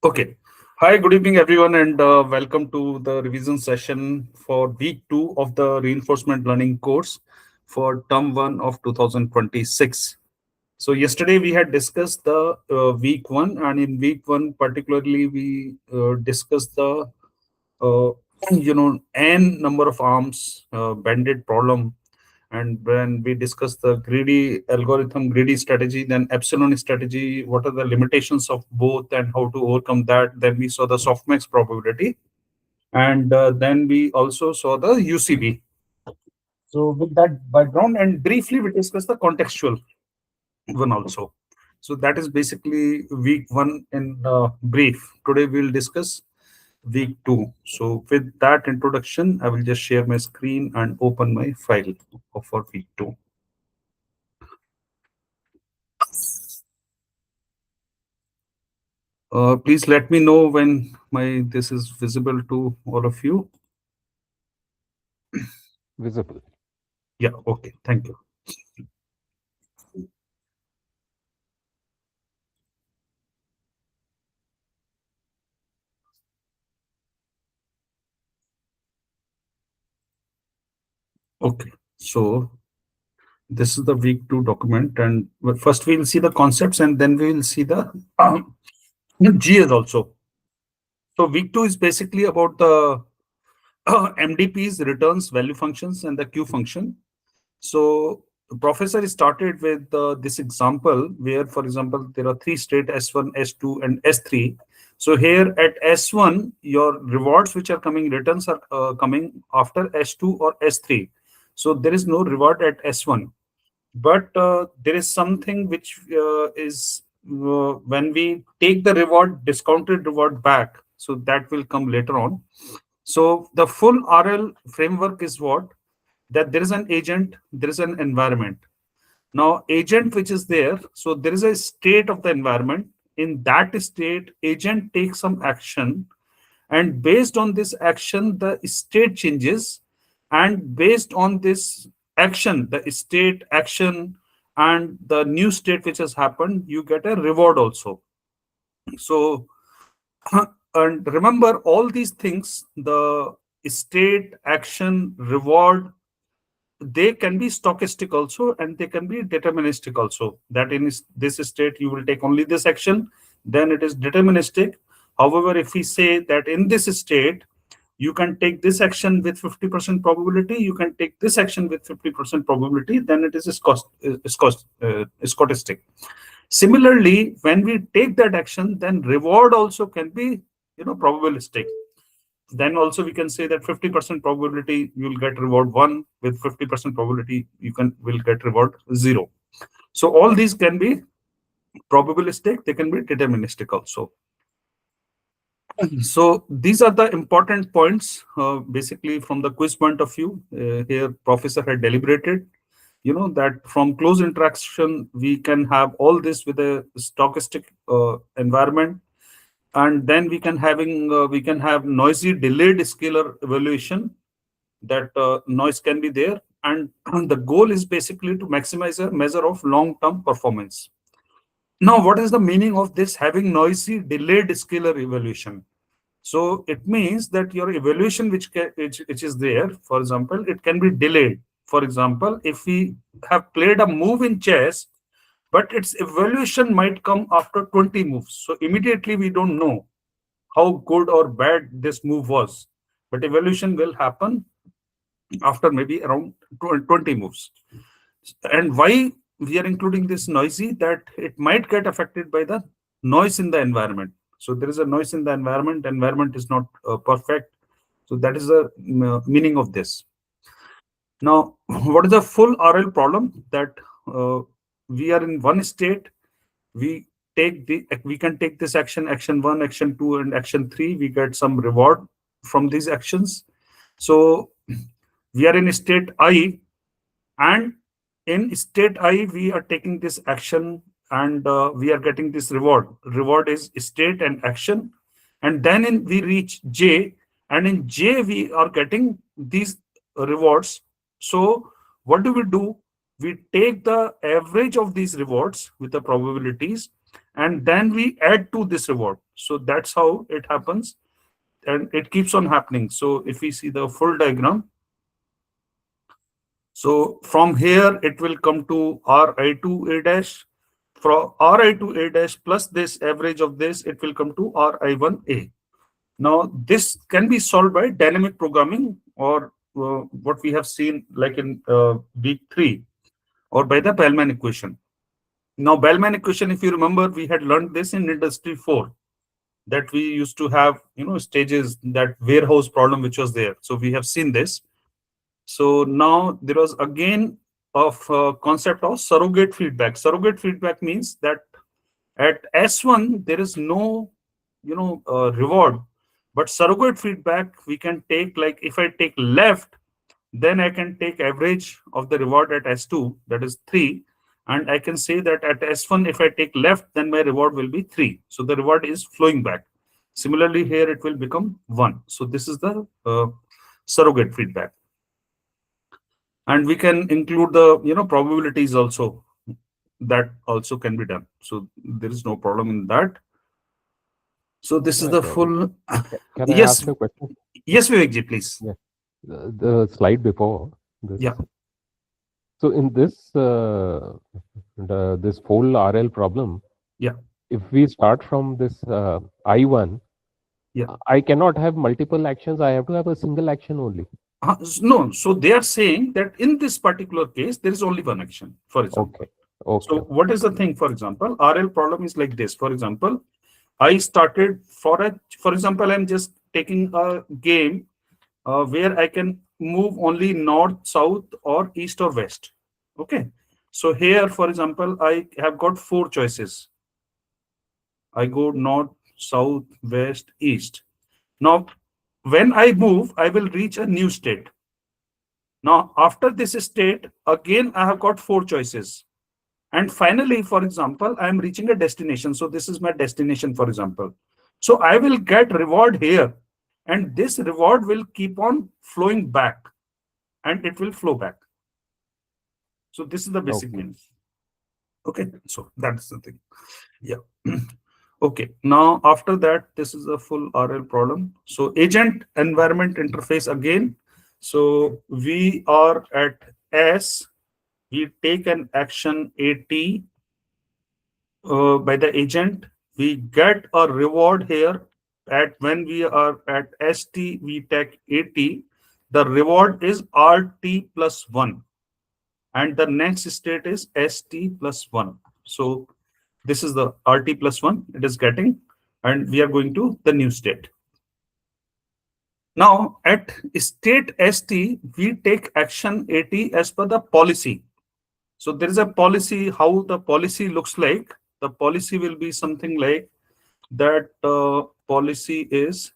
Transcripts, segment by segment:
Okay. Hi, good evening, everyone, and welcome to the revision session for week two of the reinforcement learning course for term one of 2026. So, yesterday we had discussed the week one, and in week one, particularly, we discussed the uh, n number of arms banded problem. And when we discussed the greedy algorithm, greedy strategy, then epsilon strategy, what are the limitations of both and how to overcome that? Then we saw the softmax probability. And then we also saw the UCB. So with that background, and briefly we discussed the contextual one also. So that is basically week one in brief. Today we'll discuss week two. So with that introduction, I will just share my screen and open my file for week two. Please let me know when my this is visible to all of you. Visible. Yeah, okay, thank you. Okay, so this is the week two document, and first we'll see the concepts, and then we will see the GS also. So week two is basically about the MDPs, returns, value functions, and the Q function. So the professor started with this example where, for example, there are three state S1, S2, and S3. So here at S1, your rewards which are coming, returns are coming after S2 or S3. So there is no reward at S1. But there is something which is when we take the reward, discounted reward back. So that will come later on. So the full RL framework is what? That there is an agent, there is an environment. Now, agent which is there, so there is a state of the environment. In that state, agent takes some action, and based on this action, the state changes. And based on this action, the state action and the new state which has happened, you get a reward also. So, and remember all these things, the state, action, reward, they can be stochastic also and they can be deterministic also, that in this state you will take only this action, then it is deterministic. However, if we say that in this state you can take this action with 50% probability, you can take this action with 50% probability, then it is stochastic. Similarly, when we take that action, then reward also can be probabilistic. Then also we can say that 50% probability you will get reward 1, with 50% probability you can will get reward 0. So all these can be probabilistic, they can be deterministic also. So these are the important points, basically from the quiz point of view. Here professor had deliberated, that from close interaction we can have all this with a stochastic environment, and then we can have noisy delayed scalar evaluation, that noise can be there, and the goal is basically to maximize a measure of long term performance. Now, what is the meaning of this having noisy delayed scalar evaluation? So it means that your evaluation which is there, for example, it can be delayed. For example, if we have played a move in chess, but its evaluation might come after 20 moves, so immediately we don't know how good or bad this move was, but evaluation will happen after maybe around 20 moves. And why we are including this noisy, that it might get affected by the noise in the environment. So there is a noise in the environment is not perfect. So that is the meaning of this. Now, what is the full RL problem? That we are in one state, we we can take this action, action 1, action 2, and action 3, we get some reward from these actions. So we are in state I, and in state I we are taking this action, and we are getting this reward is state and action. And then we reach J, and in J we are getting these rewards. So what do? We take the average of these rewards with the probabilities, and then we add to this reward. So that's how it happens, and it keeps on happening. So if we see the full diagram, so from here it will come to Ri to A dash. From Ri to A dash plus this average of this, it will come to Ri1A. Now this can be solved by dynamic programming, or what we have seen like in week 3, or by the Bellman equation. Now Bellman equation, if you remember, we had learned this in industry 4, that we used to have, stages, that warehouse problem which was there. So we have seen this. So now there was again of concept of surrogate feedback. Surrogate feedback means that at S1 there is no reward, but surrogate feedback we can take, like if I take left, then I can take average of the reward at S2, that is 3, and I can say that at S1 if I take left, then my reward will be 3. So the reward is flowing back. Similarly here it will become 1. So this is the surrogate feedback. And we can include the probabilities also, that also can be done. So there is no problem in that. So this is Right. the full. Can I Yes, ask a question? yes, Vivekji, please. Yeah. The slide before this. Yeah, So in this this whole RL problem, yeah, if we start from this I1, yeah. I cannot have multiple actions. I have to have a single action only. No, so they are saying that in this particular case there is only one action, for example. Okay. Okay. So what is the thing? For example, RL problem is like this. For example, I started for example, I'm just taking a game where I can move only north, south, or east or west. Okay. So here, for example, I have got 4 choices. I go north, south, west, east. Now, when I move, I will reach a new state. Now, after this state, again, I have got 4 choices. And finally, for example, I am reaching a destination. So this is my destination, for example. So I will get reward here. And this reward will keep on flowing back. And it will flow back. So this is the basic Okay. meaning. Okay. So that's the thing. Yeah. Okay. Now, after that, this is a full RL problem. So agent environment interface again. So we are at S. We take an action AT by the agent. We get a reward here. At when we are at ST, we take AT. The reward is RT plus 1. And the next state is ST plus 1. So this is the RT plus 1 it is getting, and we are going to the new state. Now at state ST, we take action AT as per the policy. So there is a policy. How the policy looks like? The policy will be something like that. Policy is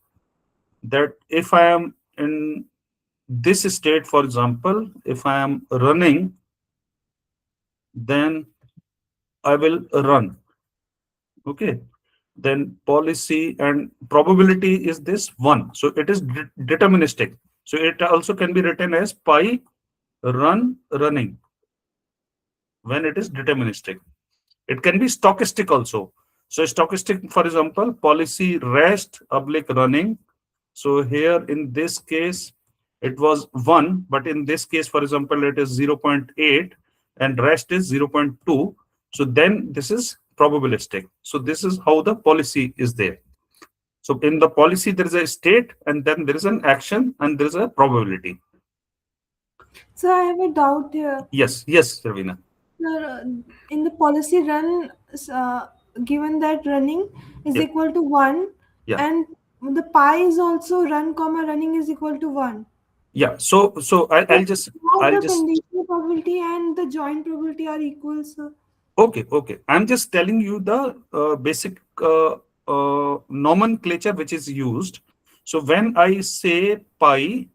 that if I am in this state, for example, if I am running, then I will run. Okay. Then policy and probability is this 1. So it is deterministic. So it also can be written as pi running when it is deterministic. It can be stochastic also. So stochastic, for example, policy rest oblique running. So here in this case, it was 1, but in this case, for example, it is 0.8 and rest is 0.2. So then this is probabilistic. So this is how the policy is there. So in the policy, there is a state, and then there is an action, and there is a probability. So I have a doubt here. Yes, yes, Ravina. In the policy run, uh, given that running is Yeah, equal to 1, yeah, and the pi is also run comma running is equal to 1. yeah. So So how I'll the just conditional probability and the joint probability are equal, sir? Okay, okay. I'm just telling you the basic nomenclature which is used. So when I say pi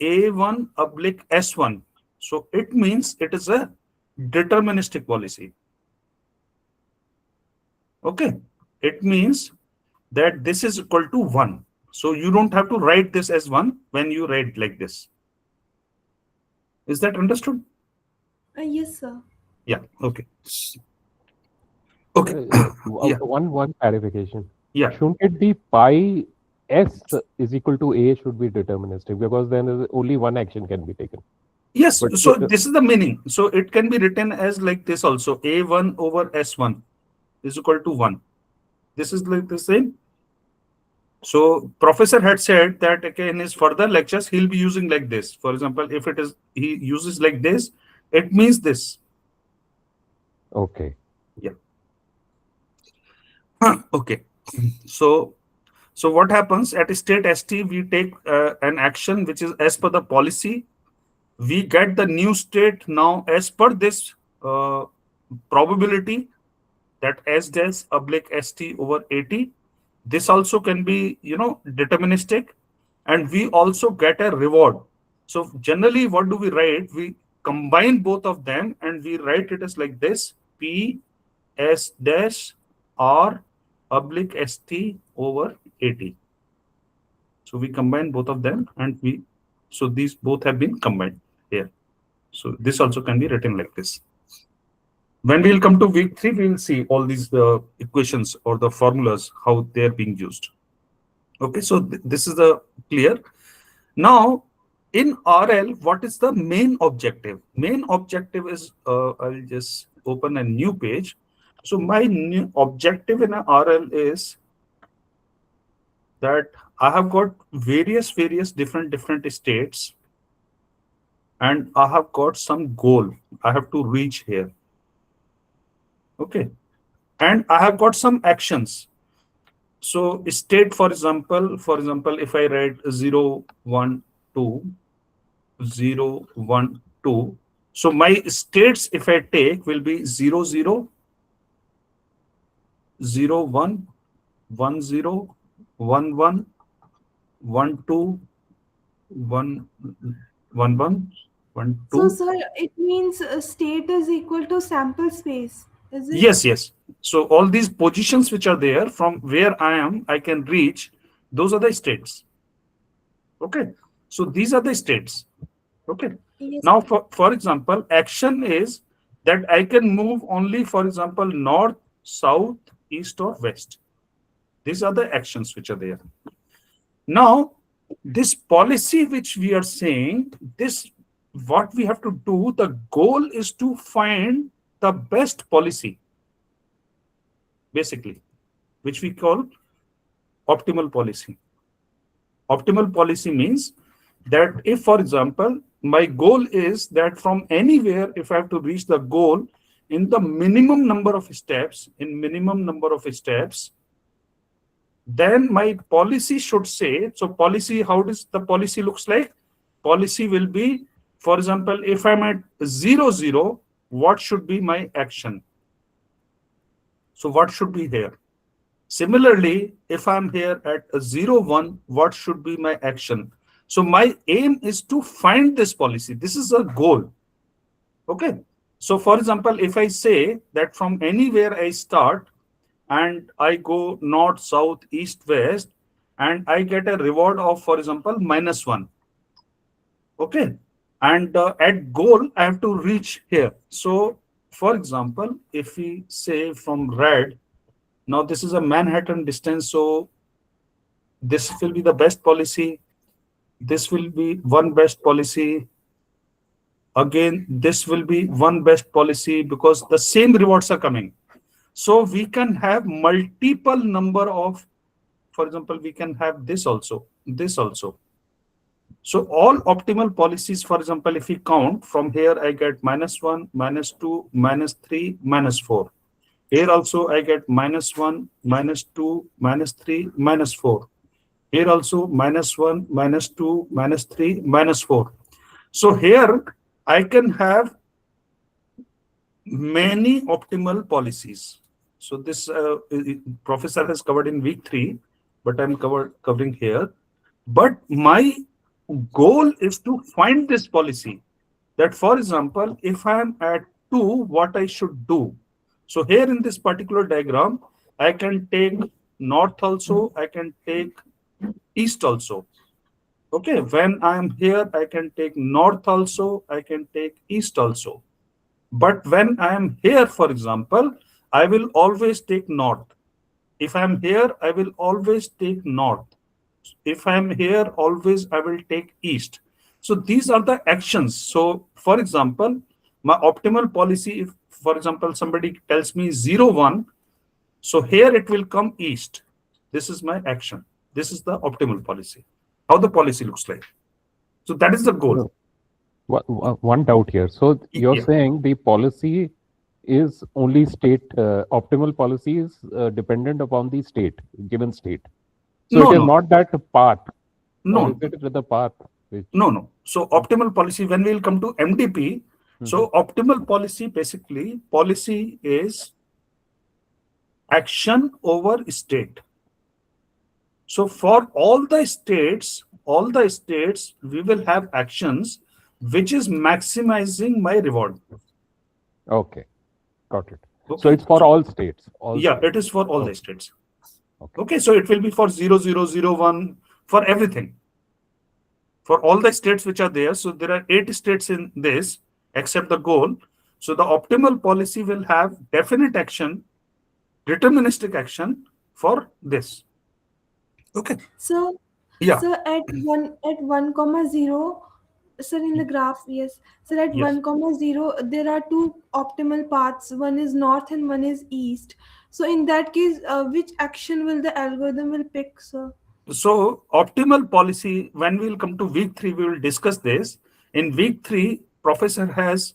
A1 oblique S1, so it means it is a deterministic policy. Okay. It means that this is equal to 1. So you don't have to write this as 1 when you write like this. Is that understood? Yes, sir. Yeah. Okay. Okay. Yeah. One clarification. Yeah. Shouldn't it be pi s is equal to a should be deterministic because then only one action can be taken. Yes. But So this is the meaning. So it can be written as like this also. A1 over S1 is equal to 1. This is like the same. So professor had said that okay, in his further lectures he'll be using like this. For example, if it is he uses like this, it means this. okay, Yeah. Okay. So what happens at state ST? We take an action which is as per the policy. We get the new state now as per this probability, that S dash oblique ST over AT. This also can be, deterministic, and we also get a reward. So generally, what do we write? We combine both of them and we write it as like this: P S dash R oblique ST over AT. So we combine both of them and so these both have been combined here. So this also can be written like this. When we will come to week 3, we will see all these equations or the formulas, how they are being used. Okay, so this is the clear. Now, in RL, what is the main objective? Main objective is, I'll just open a new page. So my new objective in a RL is that I have got various different states, and I have got some goal I have to reach here. Okay, and I have got some actions. So state, for example, if I write 0, 1, 2, 0, 1, 2. So my states, if I take, will be 0, 0, 0, 1, 1, 0, 1, 1, 1, 2, 1, 1, 1, 1, So, 2. sir, it means state is equal to sample space, is it? Yes, yes. So all these positions which are there, from where I am, I can reach, those are the states. Okay. So these are the states. Okay. Yes. Now, for example, action is that I can move only, for example, north, south, east, or west. These are the actions which are there. Now, this policy which we are saying, this what we have to do, the goal is to find the best policy, basically, which we call optimal policy. Optimal policy means that if, for example, my goal is that from anywhere, if I have to reach the goal in the minimum number of steps, then my policy should say, so policy, how does the policy looks like? Policy will be, for example, if I'm at 0, 0, what should be my action? So what should be here? Similarly, if I'm here at a 0, 1, what should be my action? So my aim is to find this policy. This is a goal. Okay. So for example, if I say that from anywhere I start and I go north, south, east, west, and I get a reward of, for example, -1. Okay. And at goal, I have to reach here. So for example, if we say from red, now this is a Manhattan distance. So this will be the best policy. This will be one best policy. Again, this will be one best policy because the same rewards are coming. So we can have multiple number of, for example, we can have this also, this also. So all optimal policies, for example, if we count from here, I get -1, -2, -3, -4. Here also I get -1, -2, -3, -4. Here also -1, -2, -3, -4. So here I can have many optimal policies. So this professor has covered in week 3, but I'm covering here. But my goal is to find this policy. That, for example, if I am at 2, what I should do. So here in this particular diagram, I can take north also, I can take east also. Okay, when I am here, I can take north also, I can take east also. But when I am here, for example, I will always take north. If I'm here, I will always take north. If I'm here, always I will take east. So these are the actions. So for example, my optimal policy, if for example somebody tells me 0, 1, so here it will come east. This is my action. This is the optimal policy. How the policy looks like. So that is the goal. No. One doubt here. So you're Yeah. saying the policy is only state, optimal policy is dependent upon the state, given state. So No, it is no, not that path, or is no, it the path which? no, no. So optimal policy, when we'll come to MDP, Mhm. so optimal policy, basically policy is action over state. So for all the states, we will have actions which is maximizing my reward. Okay, got it. So Okay. it's for So all states, all yeah, states. it is for all the Okay, states. okay. Okay. So it will be for 0, 0, 0, 1 for everything, for all the states which are there. So there are 8 states in this, except the goal. So the optimal policy will have definite action, deterministic action for this. Okay. So, Yeah. so at 1, 0, sir, in the graph, yes. So at Yes. 1, 0, there are two optimal paths. One is north and one is east. So in that case, which action will the algorithm will pick, sir? So optimal policy, when we'll come to week 3, we will discuss this. In week 3, professor has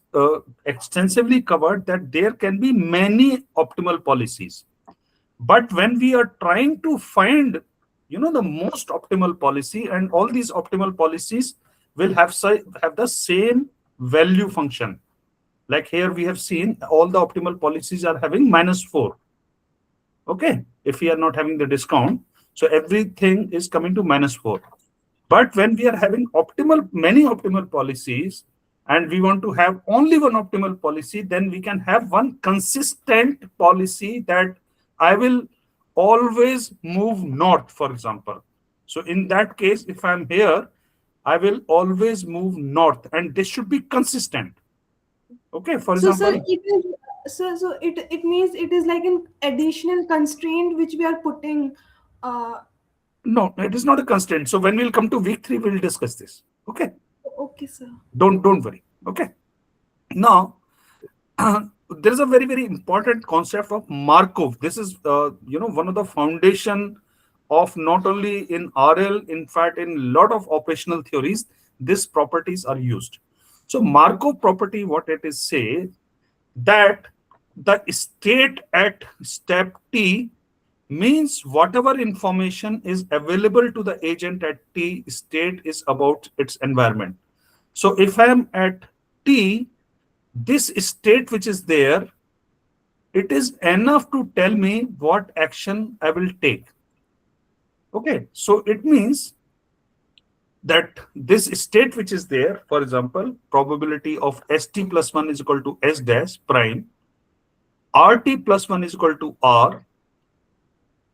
extensively covered that there can be many optimal policies. But when we are trying to find, the most optimal policy, and all these optimal policies will have the same value function. Like here we have seen all the optimal policies are having -4. Okay, if we are not having the discount, so everything is coming to -4. But when we are having many optimal policies, and we want to have only one optimal policy, then we can have one consistent policy that I will always move north, for example. So in that case, if I'm here, I will always move north, and this should be consistent. Okay, for So, sir, example, it is so it means it is like an additional constraint which we are putting. Uh, no, it is not a constraint. So when we'll come to week 3, we'll discuss this. Okay, okay, sir. don't worry. Okay, now there is a very important concept of Markov. This is one of the foundation of not only in RL, in fact in a lot of operational theories, these properties are used. So Markov property, what it is say, that the state at step T means whatever information is available to the agent at T state is about its environment. So if I am at T, this state which is there, it is enough to tell me what action I will take. Okay, so it means that this state which is there, for example, probability of ST plus 1 is equal to S dash prime, RT plus 1 is equal to R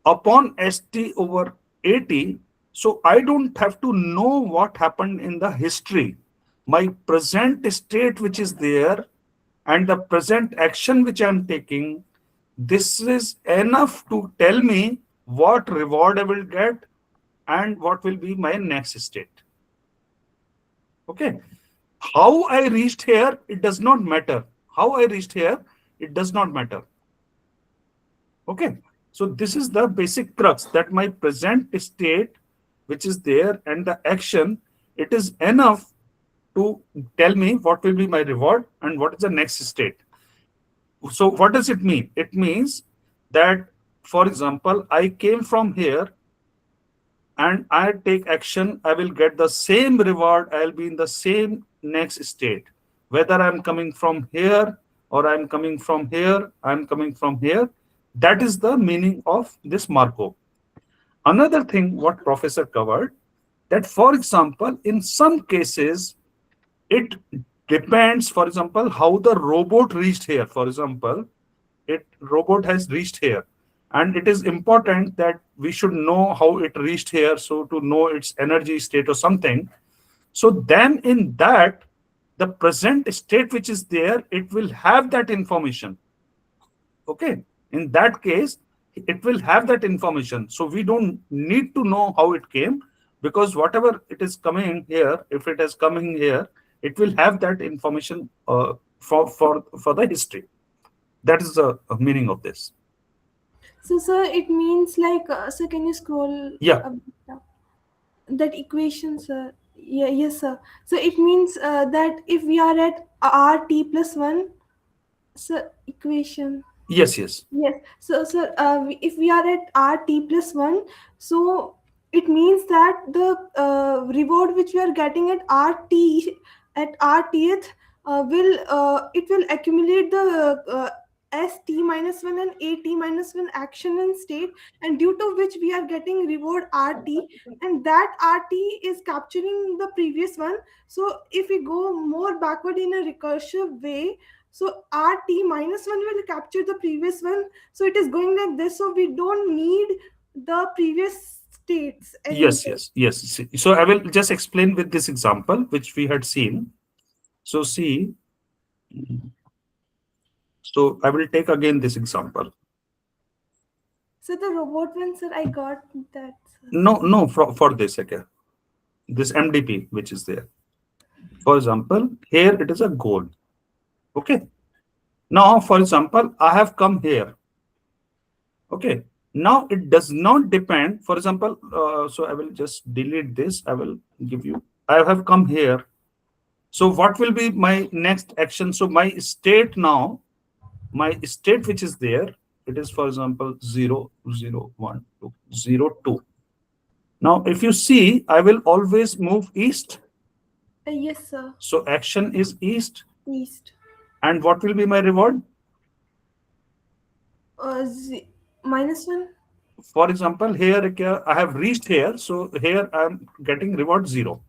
upon ST over AT. So I don't have to know what happened in the history. My present state which is there and the present action which I'm taking, this is enough to tell me what reward I will get and what will be my next state. Okay. How I reached here, it does not matter. How I reached here, it does not matter. Okay. So this is the basic crux, that my present state, which is there, and the action, it is enough to tell me what will be my reward and what is the next state. So what does it mean? It means that, for example, I came from here and I take action, I will get the same reward, I'll be in the same next state. Whether I'm coming from here or I'm coming from here, I'm coming from here. That is the meaning of this Markov. Another thing what professor covered, that for example, in some cases, it depends, for example, how the robot reached here. For example, robot has reached here, and it is important that we should know how it reached here, so to know its energy state or something. So then in that, the present state which is there, it will have that information. Okay. In that case, it will have that information. So we don't need to know how it came, because whatever it is coming here, if it is coming here, it will have that information for the history. That is the meaning of this. So, sir, it means like, sir, can you scroll Yeah. a bit down? That equation, sir? Yeah, yes, sir. So it means that if we are at RT plus 1, sir, equation. Yes. Yes. Yes. So, sir, if we are at RT plus 1, so it means that the reward which we are getting at RTth will it will accumulate the ST minus 1 and AT minus 1 action and state, and due to which we are getting reward RT, and that RT is capturing the previous one. So if we go more backward in a recursive way, so RT minus 1 will capture the previous one. So it is going like this. So we don't need the previous states Yes. anymore. Yes. Yes. So I will just explain with this example, which we had seen. So see, so I will take again this example. So the robot one, sir, I got that, sir. No, for this, okay, this MDP, which is there. For example, here it is a goal. Okay. Now, for example, I have come here. Okay. Now it does not depend. For example, so I will just delete this. I will give you. I have come here. So what will be my next action? So my state now, my state which is there, it is, for example, 0, 0, 1, 2, 0, 2. Now, if you see, I will always move east. Yes, sir. So action is east. East. And what will be my reward? Minus 1. For example, here okay, I have reached here. So here I'm getting reward 0.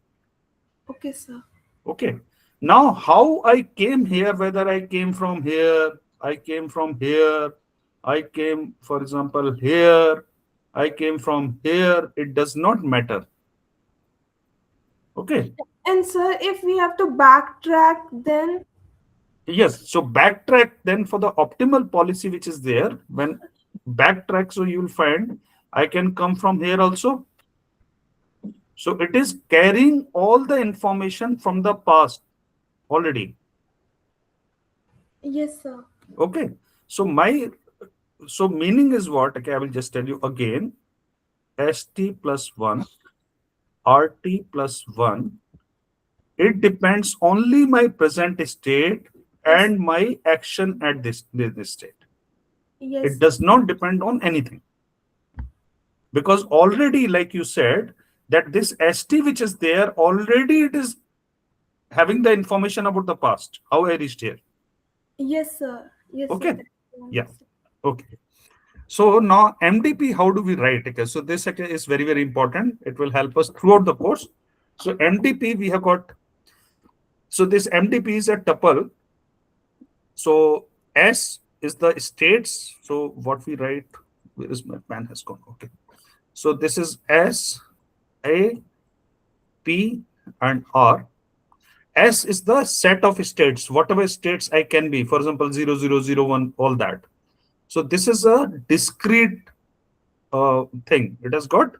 Okay, sir. Okay. Now, how I came here, whether I came from here, I came from here, I came, for example, here, I came from here, it does not matter. Okay. And sir, if we have to backtrack, then Yes. So backtrack then for the optimal policy which is there. When backtrack, so you will find I can come from here also. So it is carrying all the information from the past already. yes, sir. Okay. So meaning is what? Okay, I will just tell you again. ST plus 1, RT plus 1. It depends only my present state Yes. and my action at this state. Yes. It does not depend on anything. Because already, like you said, that this ST which is there, already it is having the information about the past, how I reached here. Yes, sir. Yes, Okay. sir. That's what I Yeah. understand. Okay. So now MDP, how do we write? Okay. So this okay, is very, very important. It will help us throughout the course. So MDP, we have got, so this MDP is a tuple. So S is the states. So what we write, where is my pen has gone? Okay. So this is S, A, P, and R. S is the set of states, whatever states I can be. For example, 0, 0, 0, 1, all that. So this is a discrete thing. It has got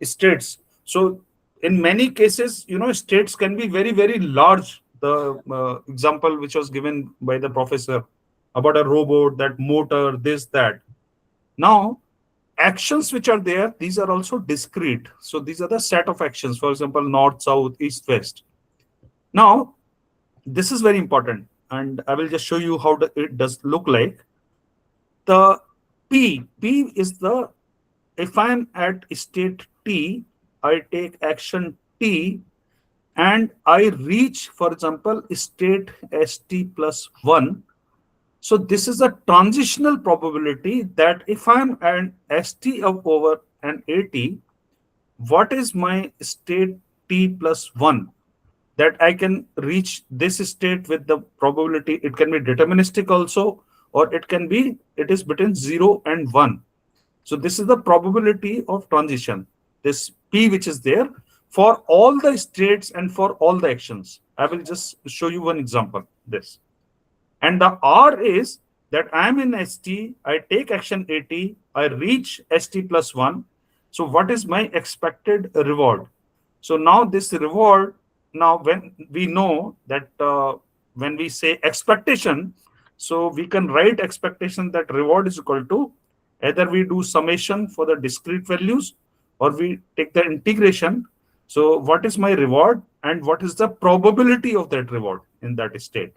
states. So in many cases, states can be very, very large. The example which was given by the professor about a robot, that motor, this, that. Now, actions which are there, these are also discrete. So these are the set of actions. For example, north, south, east, west. Now, this is very important. And I will just show you how it does look like. The P is the, if I'm at state T, I take action T and I reach, for example, state ST plus 1. So this is a transitional probability that if I'm an ST over an AT, what is my state T plus 1? That I can reach this state with the probability. It can be deterministic also, or it is between 0 and 1. So this is the probability of transition, this P which is there for all the states and for all the actions. I will just show you one example, this. And the R is that I am in ST, I take action AT, I reach ST plus 1. So what is my expected reward? So now this reward, now when we know that when we say expectation, so we can write expectation that reward is equal to either we do summation for the discrete values or we take the integration. So what is my reward and what is the probability of that reward in that state?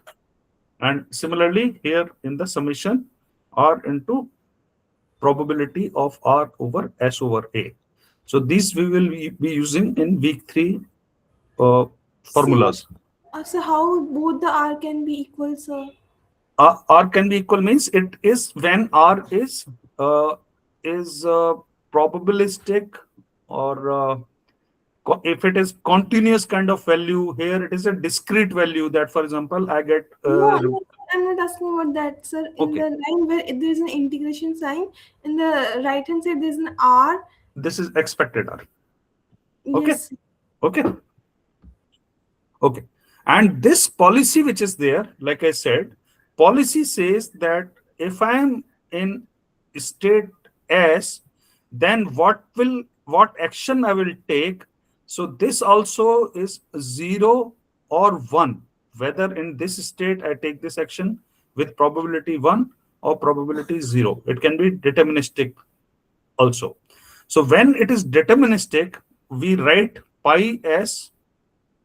And similarly here in the summation R into probability of R over S over A. So these we will be using in week 3 So, formulas. so how both the R can be equal, sir? R can be equal means it is when R uh, is probabilistic or if it is continuous kind of value. Here it is a discrete value that, for example, I get No, I'm not asking about that, sir. In okay. the line where there is an integration sign, in the right hand side there's an R. This is expected R. Okay, Yes. okay, okay. And this policy which is there, like I said, policy says that if I am in state S, then what action I will take. So this also is 0 or 1. Whether in this state I take this action with probability 1 or probability 0. It can be deterministic also. So when it is deterministic, we write pi S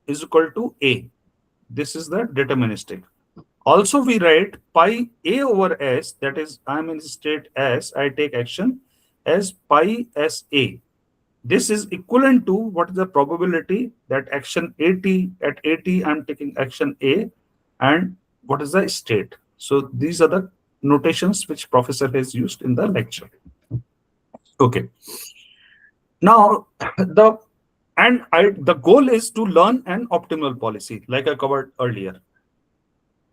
is equal to A. This is the deterministic. Also, we write pi A over S, that is, I'm in state S, I take action as pi S A. This is equivalent to what is the probability that action at AT, I'm taking action A, and what is the state. So these are the notations which professor has used in the lecture. Okay. Now, the goal is to learn an optimal policy, like I covered earlier.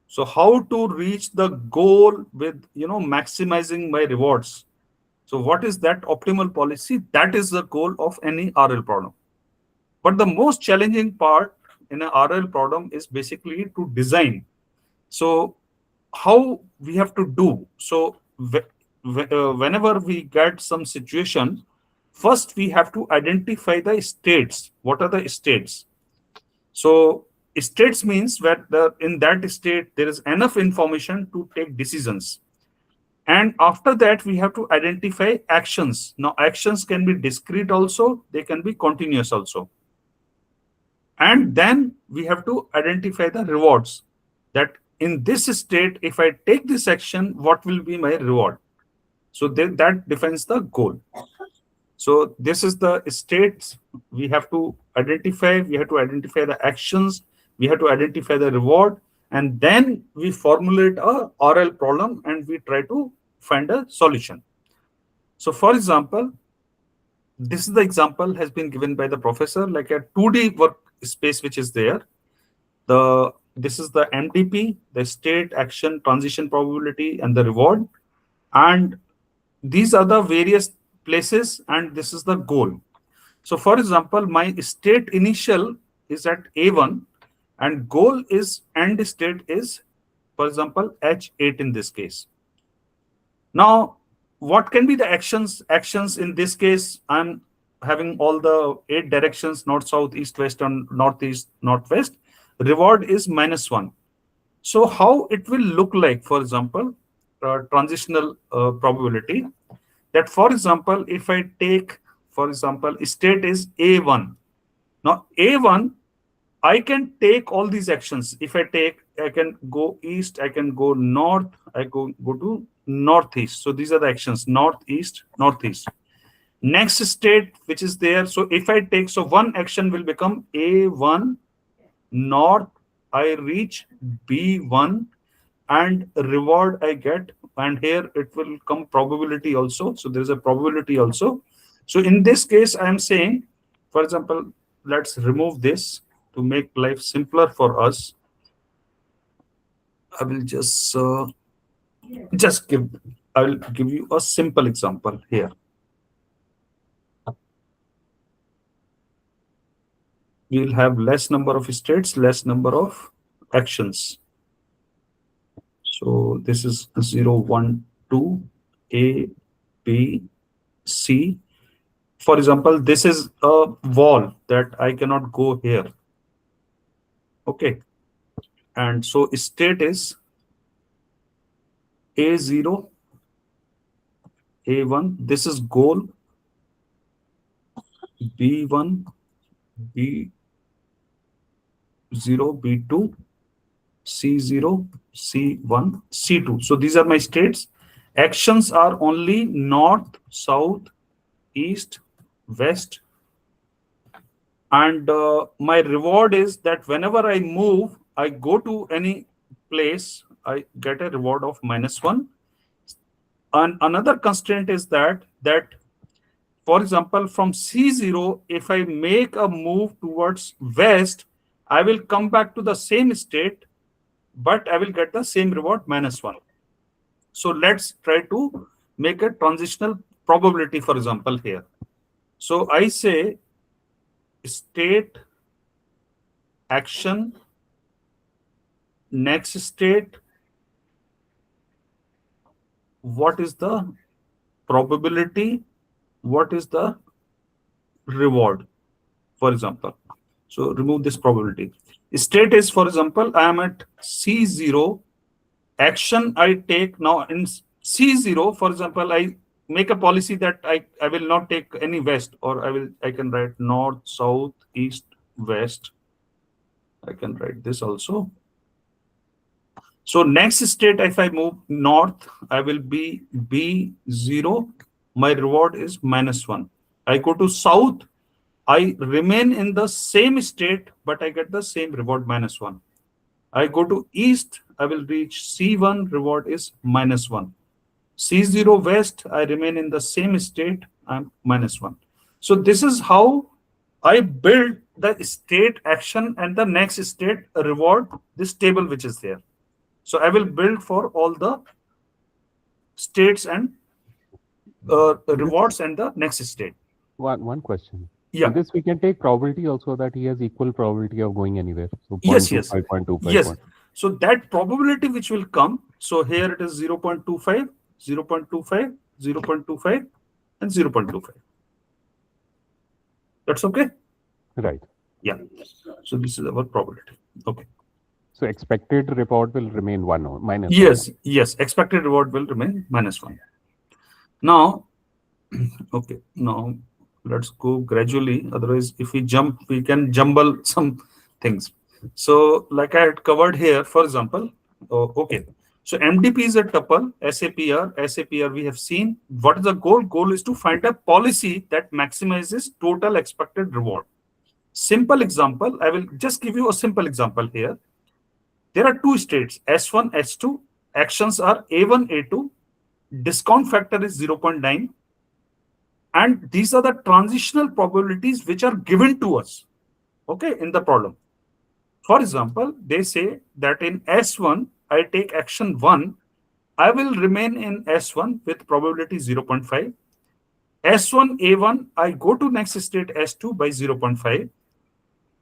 So how to reach the goal with maximizing my rewards. So what is that optimal policy? That is the goal of any RL problem. But the most challenging part in an RL problem is basically to design. So how we have to do? So whenever we get some situation, first we have to identify the states. What are the states? So states means where in that state there is enough information to take decisions. And after that, we have to identify actions. Now, actions can be discrete also, they can be continuous also. And then we have to identify the rewards. That in this state, if I take this action, what will be my reward? So that defines the goal. So this is the states we have to identify. We have to identify the actions. We have to identify the reward. And then we formulate a RL problem and we try to find a solution. So for example, this is the example has been given by the professor, like a 2D workspace which is there. This is the MDP, the state, action, transition probability, and the reward. And these are the various places, and this is the goal. So for example, my state initial is at A1, and goal is end state is, for example, H8 in this case. Now, what can be the actions? Actions in this case, I'm having all the 8 directions, north, south, east, west, and northeast, northwest. Reward is -1. So how it will look like, for example, transitional probability, that for example, if I take, for example, state is A1. Now A1, I can take all these actions. If I can go east, I can go north, I go to northeast. So these are the actions, northeast, northeast. Next state, which is there. So if I take, so one action will become A1 north, I reach B1 and reward I get. And here it will come probability also. So there's a probability also. So in this case, I am saying, for example, let's remove this to make life simpler for us. I will I will give you a simple example here. We will have less number of states, less number of actions. So this is 0, 1, 2, A, B, C. For example, this is a wall that I cannot go here. Okay. And so state is A0, A1. This is goal, B1, B0, B2, C0, C1, C2. So these are my states. Actions are only north, south, east, west. And my reward is that whenever I move, I go to any place, I get a reward of -1. And another constraint is that for example, from C0, if I make a move towards west, I will come back to the same state, but I will get the same reward -1. So let's try to make a transitional probability, for example, here. So I say state, action, next state, what is the probability, what is the reward, for example. So remove this probability. State is, for example, I am at C0. Action I take now in C0, for example, I make a policy that I will not take any west, or I can write north, south, east, west. I can write this also. So next state, if I move north, I will be B0. My reward is -1. I go to south, I remain in the same state, but I get the same reward -1. I go to east, I will reach C1, reward is -1. C0 west, I remain in the same state, I'm -1. So this is how I build the state action and the next state reward, this table which is there. So I will build for all the states and rewards and the next state. One question. Yeah. In this, we can take probability also that he has equal probability of going anywhere. So Yes, 0.25, 0.25. yes. So that probability which will come, so here it is 0.25, 0.25, 0.25, and 0.25. That's okay? Right. Yeah. So this is our probability. Okay. So expected reward will remain 1 or -1. Yes, yes. Expected reward will remain -1. Now, okay. Now let's go gradually. Otherwise, if we jump, we can jumble some things. So like I had covered here, for example, okay. So MDP is a tuple, SAPR we have seen. What is the goal? Goal is to find a policy that maximizes total expected reward. Simple example, I will just give you a simple example here. There are two states, S1, S2. Actions are A1, A2. Discount factor is 0.9. And these are the transitional probabilities which are given to us, okay, in the problem. For example, they say that in S1, I take action 1, I will remain in S1 with probability 0.5. S1, A1, I go to next state S2 by 0.5.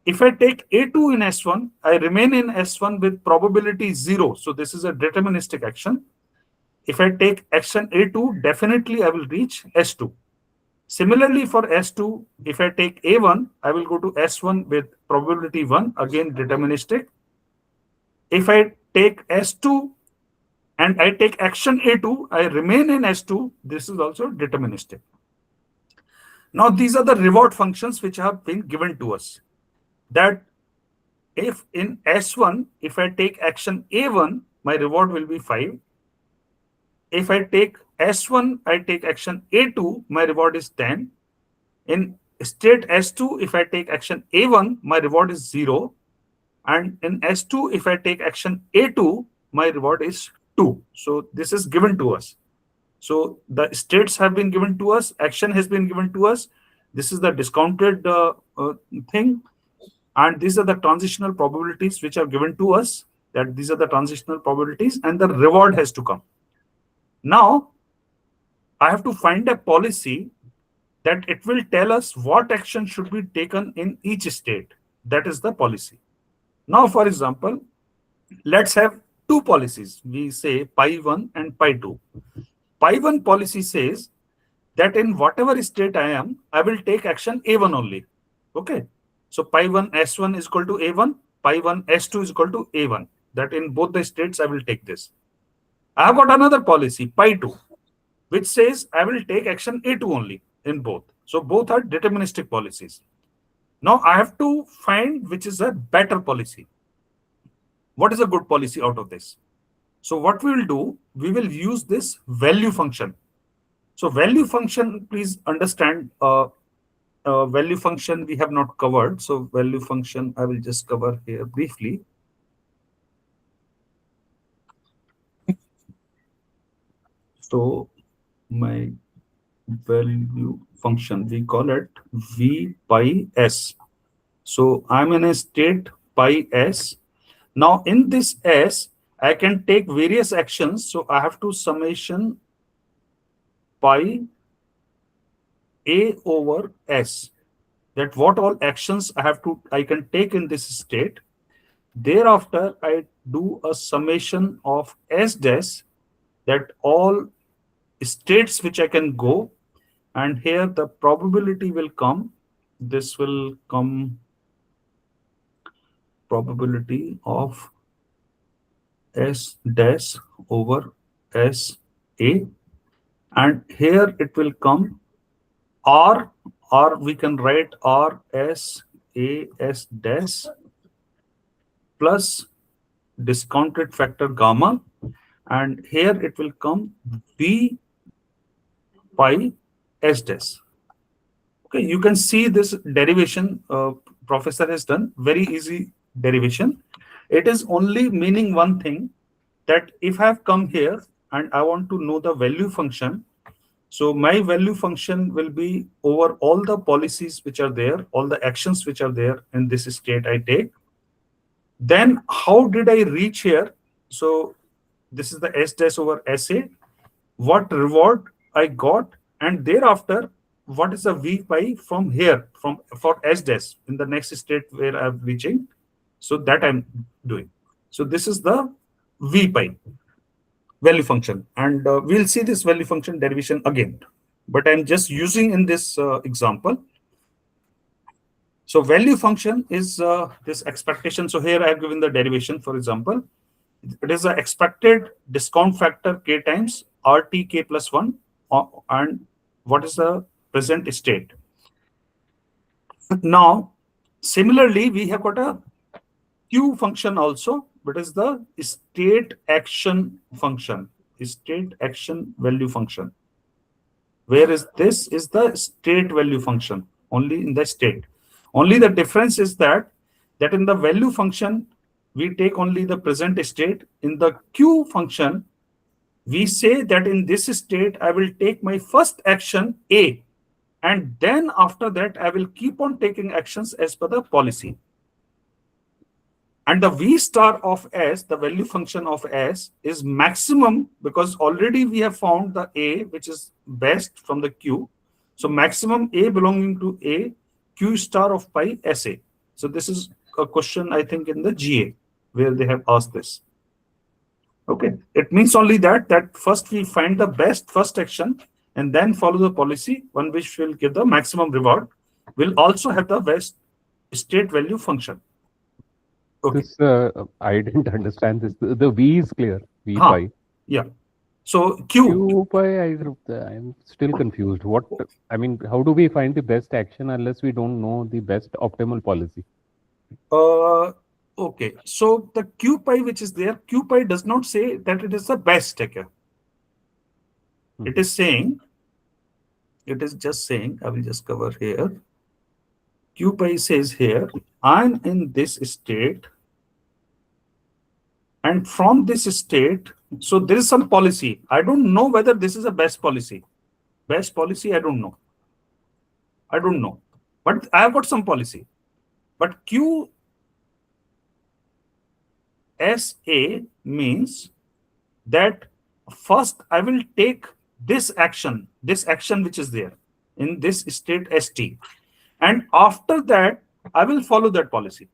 If I take A2 in S1, I remain in S1 with probability 0. So this is a deterministic action. If I take action A2, definitely I will reach S2. Similarly, for S2, if I take A1, I will go to S1 with probability 1, again deterministic. If I take S2 and I take action A2, I remain in S2, this is also deterministic. Now, these are the reward functions which have been given to us. That if in S1, if I take action A1, my reward will be 5. If I take S1, I take action A2, my reward is 10. In state S2, if I take action A1, my reward is 0. And in S2, if I take action A2, my reward is 2. So this is given to us. So the states have been given to us, action has been given to us. This is the discounted thing. And these are the transitional probabilities which are given to us, that these are the transitional probabilities, and the reward has to come. Now, I have to find a policy that it will tell us what action should be taken in each state. That is the policy. Now, for example, let's have two policies. We say pi 1 and pi 2. Pi 1 policy says that in whatever state I am, I will take action A1 only. Okay. So pi 1 S1 is equal to A1, pi 1 S2 is equal to A1. That in both the states, I will take this. I have got another policy, pi 2, which says I will take action A2 only in both. So both are deterministic policies. Now I have to find which is a better policy. What is a good policy out of this? So what we will do, we will use this value function. So value function, please understand, value function we have not covered. So value function, I will just cover here briefly. So my value function, we call it V pi S. So I'm in a state pi S. Now in this S, I can take various actions. So I have to summation pi A over S, that what all actions I can take in this state. Thereafter, I do a summation of S dash, that all states which I can go, and here the probability will come. This will come probability of S dash over S A, and here it will come R, or we can write R S A S dash plus discounted factor gamma, and here it will come V pi S dash. Okay, you can see this derivation professor has done, very easy derivation. It is only meaning one thing, that if I have come here and I want to know the value function, so my value function will be over all the policies which are there, all the actions which are there in this state I take. Then how did I reach here? So this is the S dash over SA. What reward I got, and thereafter what is the V pi from here, for S dash in the next state where I'm reaching. So that I'm doing. So this is the V pi value function, and we'll see this value function derivation again, but I'm just using in this example. So value function is this expectation. So here I have given the derivation. For example, it is the expected discount factor k times RTK plus 1, and what is the present state. Now similarly, we have got a Q function also, but is the state action function, state action value function. Whereas this is the state value function, only in the state. Only the difference is that in the value function, we take only the present state. In the Q function, we say that in this state, I will take my first action A, and then after that, I will keep on taking actions as per the policy. And the V star of S, the value function of S, is maximum, because already we have found the A, which is best from the Q. So maximum A belonging to A, Q star of pi SA. So this is a question, I think, in the GA, where they have asked this. Okay, it means only that first we find the best first action and then follow the policy, one which will give the maximum reward, will also have the best state value function. Okay. This I didn't understand this. The V is clear. V pi. Yeah. So Q pi, I'm still confused. What, I mean, how do we find the best action unless we don't know the best optimal policy? Okay. So the Q pi which is there, Q pi does not say that it is the best. Okay. It is saying, it is just saying, I will just cover here. Q pi says here, I'm in this state, and from this state, so there is some policy. I don't know whether this is a best policy. Best policy, I don't know. I don't know. But I have got some policy. But Q SA means that first I will take this action which is there in this state ST. And after that, I will follow that policy.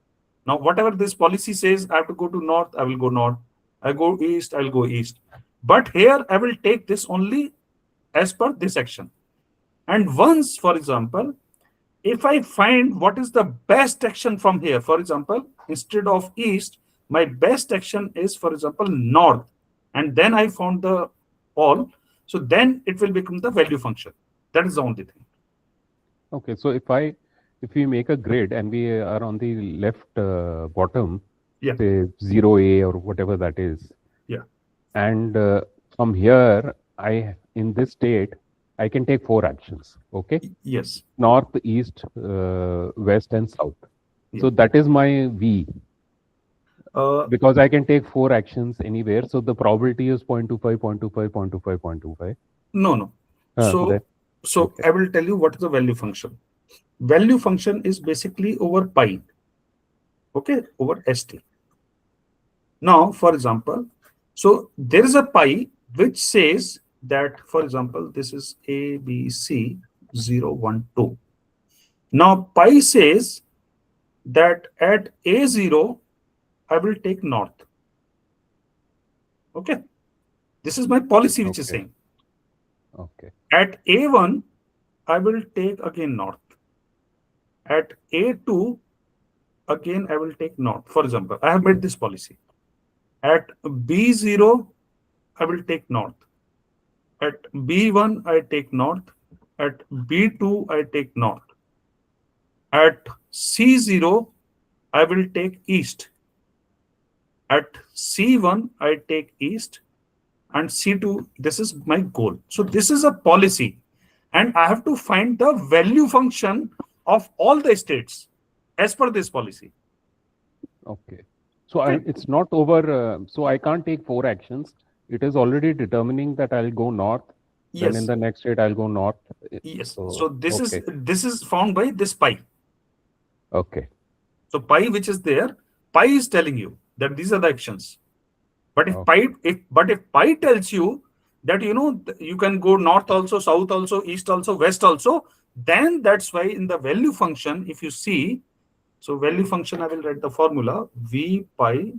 Now, whatever this policy says, I have to go to north, I will go north. I go east, I'll go east. But here I will take this only as per this action. And once, for example, if I find what is the best action from here, for example, instead of east, my best action is, for example, north, and then I found the all, so then it will become the value function. That is the only thing. Okay, so if we make a grid and we are on the left bottom, Yeah. say 0A or whatever that is, Yeah. and from here, in this state, I can take 4 actions. Okay, Yes. north, east, west, and south. So Yeah. that is my V, Uh, because I can take 4 actions anywhere. So the probability is 0.25, 0.25, 0.25, 0.25. no, no. Then So okay, I will tell you what is the value function. Value function is basically over pi, okay, over st. Now, for example, so there is a pi which says that, for example, this is A, B, C, 0, 1, 2. Now, pi says that at A0, I will take north. Okay. This is my policy which is okay, saying. okay, At A1, I will take again north. At A2, again, I will take north. For example, I have made this policy. At B0, I will take north. At B1, I take north. At B2, I take north. At C0, I will take east. At C1, I take east. And C2, this is my goal. So this is a policy. And I have to find the value function of all the states as per this policy. okay. So Okay. it's not over. So I can't take 4 actions. It is already determining that I'll go north. Then in Yes. the next state I'll go north. Yes. So So this okay, is found by this pi. okay, So pi which is there, pi is telling you that these are the actions. But if okay, pi tells you that you can go north also, south also, east also, west also, then that's why in the value function, if you see, so value function, I will write the formula v pi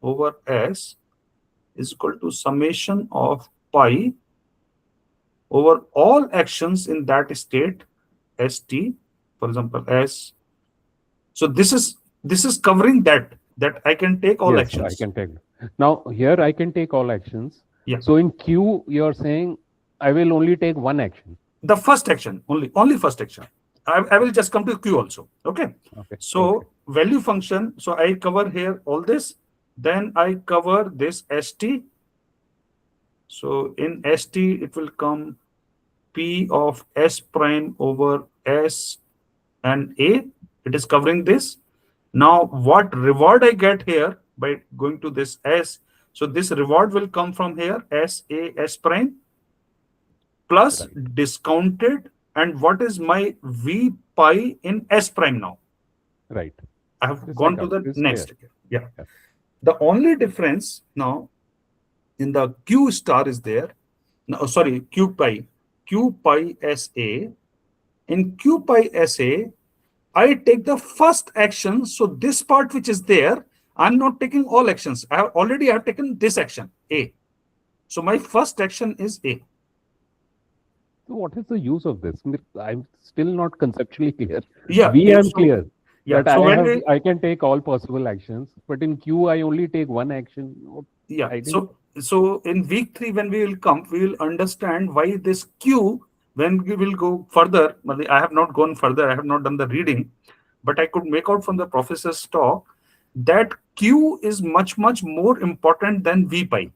over s is equal to summation of pi over all actions in that state st, for example s. So this is covering that I can take all yes, I actions. can take. Now here I can take all actions. Yeah. So in Q, you're saying I will only take 1 action. The first action, only first action. I will just come to q also. Okay. Okay, So okay, value function. So I cover here all this. Then I cover this st. So in st, it will come p of s prime over s and a. It is covering this. Now, what reward I get here by going to this s? So this reward will come from here s a s prime plus right, discounted. And what is my v pi in s prime now? right. I have This I gone to got. the This is clear. next. Yeah. Yeah. The only difference now in the q star is there. No, sorry, q pi sa. In q pi sa, I take the first action. So this part which is there, I'm not taking all actions. I have taken this action a. So my first action is a. So what is the use of this? I'm still not conceptually clear. Yeah. V, I'm clear Yeah. that So when we I can take all possible actions, but in Q I only take 1 action. Yeah. I didn't. So in week 3, when we will come, we will understand why this Q, when we will go further. I have not gone further. I have not done the reading, but I could make out from the professor's talk that Q is much, much more important than V pi.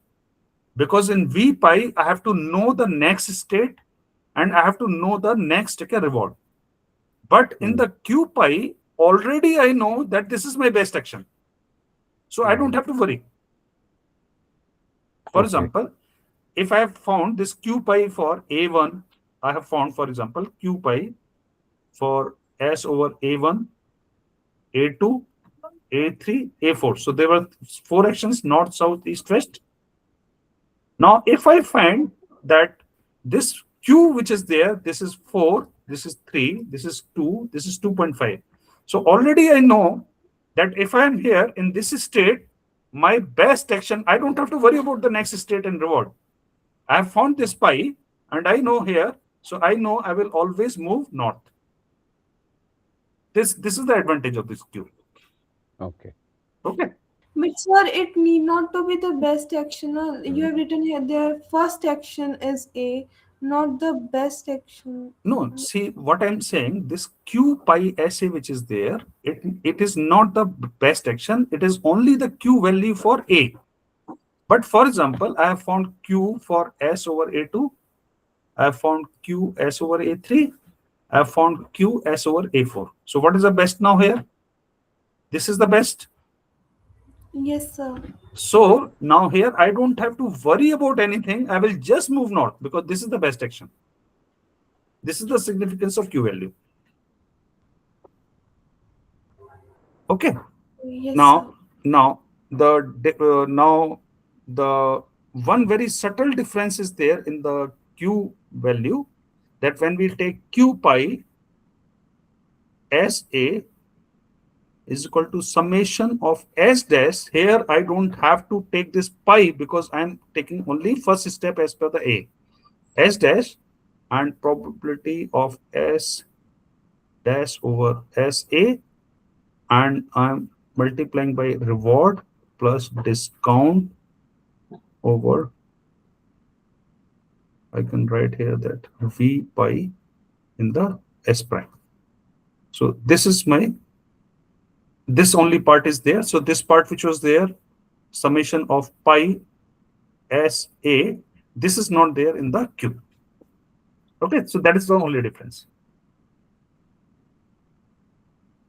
Because in V pi, I have to know the next state and I have to know the next reward. But in the Q pi, already I know that this is my best action. So I don't have to worry. For Okay. example, if I have found this q pi for A1, I have found, for example, q pi for S over A1, A2, A3, A4. So there were 4 actions, north, south, east, west. Now, if I find that this q which is there, this is 4, this is 3, this is 2, this is 2.5. So already I know that if I am here in this state, my best action, I don't have to worry about the next state and reward. I have found this pi and I know here, so I know I will always move north. This is the advantage of this queue. Okay. Okay. But sir, it need not to be the best action. You have written here their first action is A, not the best action. No, see what I'm saying, this Q pi SA which is there, it is not the best action, it is only the Q value for A. But for example, I have found Q for S over A2, I have found Q S over A3, I have found Q S over A4. So what is the best now here? This is the best. Yes, sir. So now here I don't have to worry about anything. I will just move north because this is the best action. This is the significance of Q value. Okay. Yes, Now, sir. now the one very subtle difference is there in the Q value, that when we take Q pi S A is equal to summation of S dash. Here I don't have to take this pi because I'm taking only first step as per the A. S dash and probability of S dash over SA, and I'm multiplying by reward plus discount over, I can write here that V pi in the S prime. So this is my, this only part is there. So this part which was there, summation of pi S A, this is not there in the Q. Okay, so that is the only difference.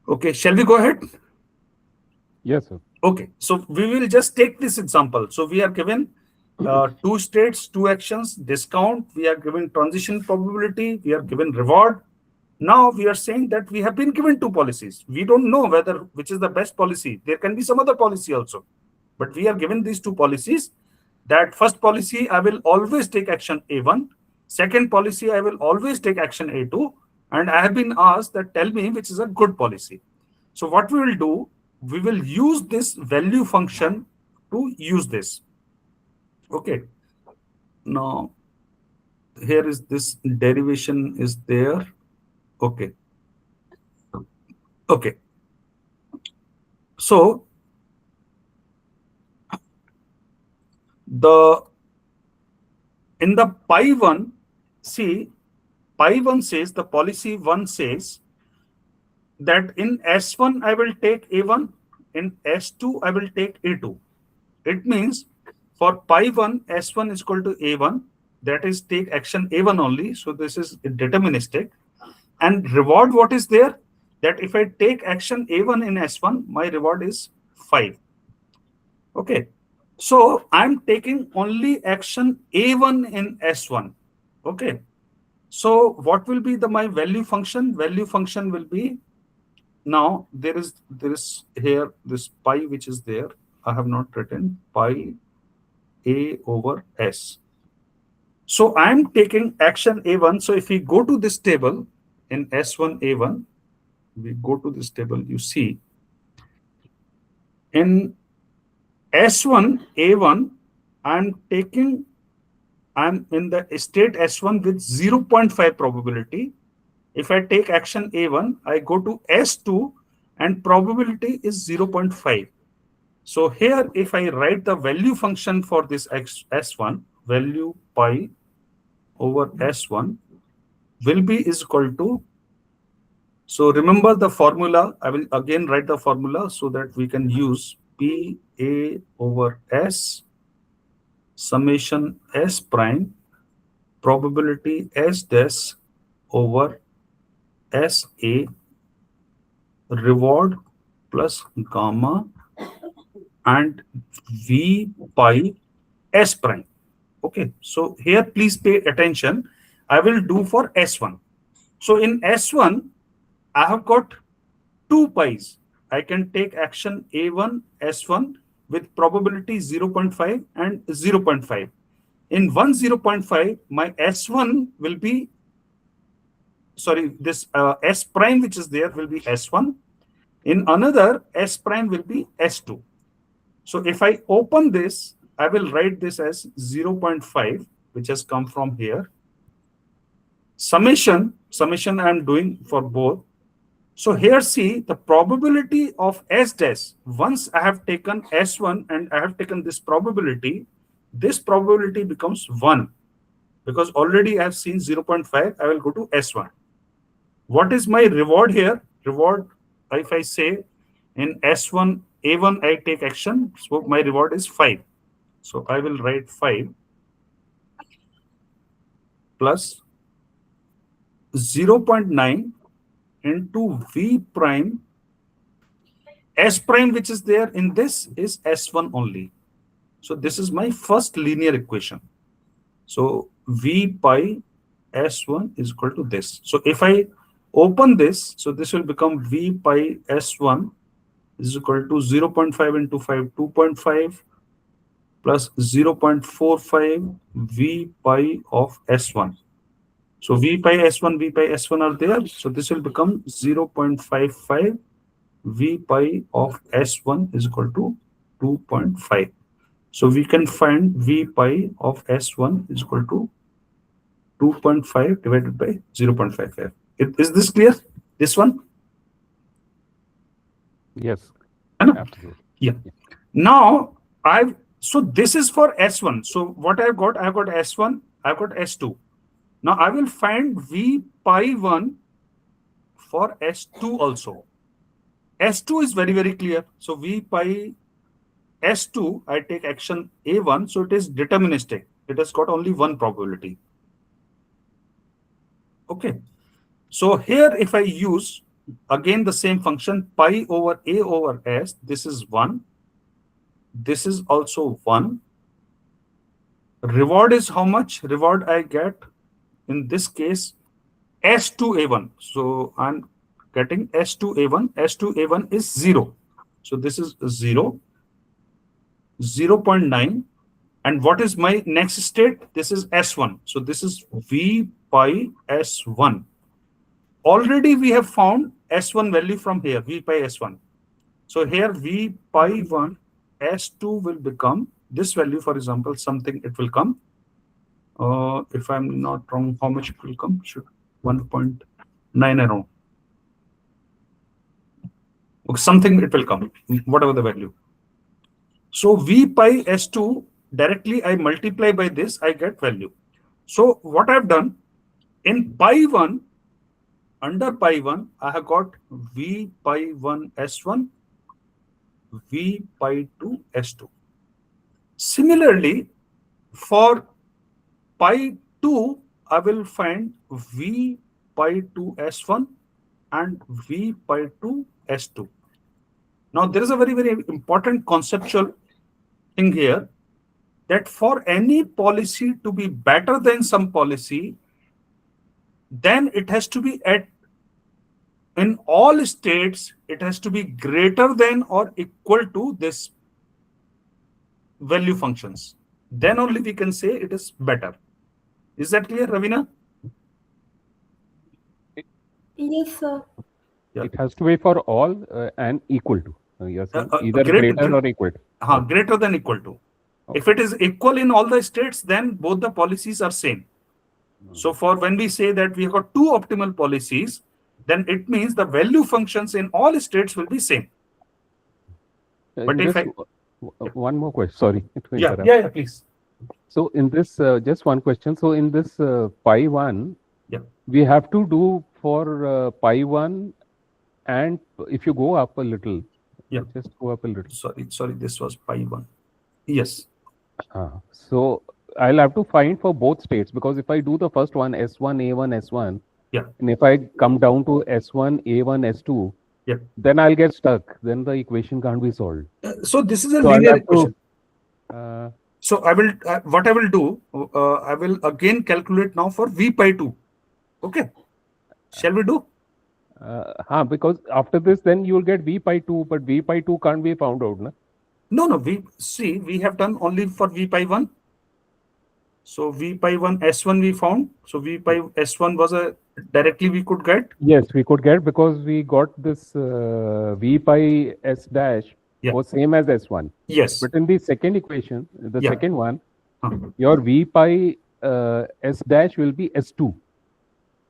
Okay, shall we go ahead? Yes, sir. Okay, so we will just take this example. So we are given two states, two actions, discount, we are given transition probability, we are given reward. Now we are saying that we have been given two policies. We don't know whether which is the best policy. There can be some other policy also. But we are given these two policies. That first policy, I will always take action A1. Second policy, I will always take action A2. And I have been asked that tell me which is a good policy. So what we will do, we will use this value function to use this. Okay. Now, here is this derivation is there. Okay. Okay. So, the in the pi 1, see, pi 1 says, the policy 1 says that in S1 I will take A1, in S2 I will take A2. It means for pi 1, S1 is equal to A1, that is take action A1 only. So this is deterministic. And reward, what is there? That if I take action A1 in S1, my reward is 5. Okay. So I'm taking only action A1 in S1. Okay. So what will be the my value function? Value function will be, now there is here this pi which is there. I have not written pi A over S. So I'm taking action A1. So if we go to this table in S1 A1, we go to this table, you see in S1 A1, I'm in the state S1 with 0.5 probability. If I take action A1, I go to S2 and probability is 0.5. So here, if I write the value function for this S1, value pi over S1 will be is equal to, so remember the formula, I will again write the formula so that we can use P A over S summation S prime probability S dash over S A reward plus gamma and V pi S prime. Okay, so here please pay attention. I will do for S1. So in S1, I have got two pi's. I can take action A1 S1 with probability 0.5 and 0.5. In 0.5, my S1 will be, sorry, this S prime which is there will be S1. In another, S prime will be S2. So if I open this, I will write this as 0.5, which has come from here. Summation I'm doing for both. So here see the probability of S dash. Once I have taken S1 and I have taken this probability becomes 1 because already I have seen 0.5. I will go to S1. What is my reward here? Reward, if I say in S1, A1, I take action. So my reward is 5. So I will write 5 plus 0.9 into V prime. S prime, which is there in this, is S1 only. So this is my first linear equation. So V pi S1 is equal to this. So if I open this, so this will become V pi S1 is equal to 0.5 into 5, 2.5 plus 0.45 V pi of S1. So V pi S1 are there. So this will become 0.55 V pi of S1 is equal to 2.5. So we can find V pi of S1 is equal to 2.5 divided by 0.55. Is this clear? This one? Yes. Absolutely. Yeah. Now so this is for S1. So what I've got S1, I've got S2. Now I will find V pi 1 for S2 also. S2 is very, very clear. So V pi S2, I take action A1, so it is deterministic. It has got only one probability. Okay. So here, if I use again the same function pi over A over S, this is 1. This is also 1. Reward is how much? Reward I get in this case S2A1. So I'm getting S2A1. S2A1 is 0. So this is 0. 0.9. And what is my next state? This is S1. So this is V pi S1. Already we have found S1 value from here, V pi S1. So here V pi 1 S2 will become this value, for example, something it will come. If I'm not wrong, how much it will come? Should 1.9 around. Okay, something it will come, whatever the value. So V pi S2, directly I multiply by this, I get value. So what I've done, in pi 1, under pi 1, I have got V pi 1 S1, V pi 2 S2. Similarly, for pi 2, I will find V pi 2 S1 and V pi 2 S2. Now, there is a very, very important conceptual thing here that for any policy to be better than some policy, then it has to be in all states, it has to be greater than or equal to this value functions. Then only we can say it is better. Is that clear, Ravina? Yes, sir. Yeah. It has to be for all and equal to. Yes, either greater or equal to. Greater than equal to. Okay. If it is equal in all the states, then both the policies are same. So for when we say that we have got two optimal policies, then it means the value functions in all states will be same. But if one more question, sorry to interrupt. Yeah, please. So in this, just one question. So in this pi 1, we have to do for pi 1, and if you go up a little, just go up a little. Sorry, this was pi 1. Yes. So I'll have to find for both states, because if I do the first one, S1, A1, S1, and if I come down to S1, A1, S2, then I'll get stuck. Then the equation can't be solved. So this is a linear equation. So I will, what I will do, I will again calculate now for V pi 2. Okay. Shall we do? Because after this, then you'll get V pi 2, but V pi 2 can't be found out, na? No, we have done only for V pi 1. So V pi 1 S1 we found. So V pi S1 was directly we could get. Yes, we could get, because we got this V pi S dash or same as S1. Yes. But in the second equation, the second one, Huh. your V pi S dash will be S2.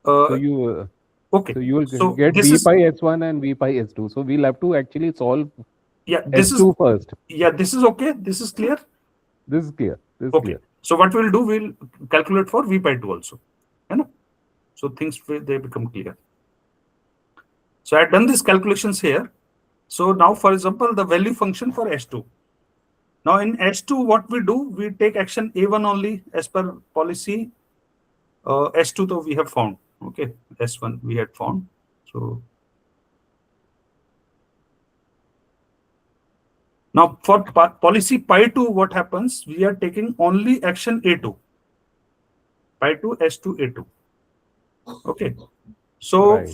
So you Okay. so you will So get this V is, pi S1 and V pi S2. So we'll have to actually solve this is, S2 first. this is okay. This is clear. This is clear. This is Okay. clear. So what we'll do, we'll calculate for V pi 2 also. You know? So things they become clear. So I've done these calculations here. So now, for example, the value function for S2. Now in S2, what we do, we take action A1 only as per policy. S2 though we have found. Okay, S1 we had found. So now for policy pi 2, what happens? We are taking only action A2. Pi 2, S2, A2. Okay. So Right.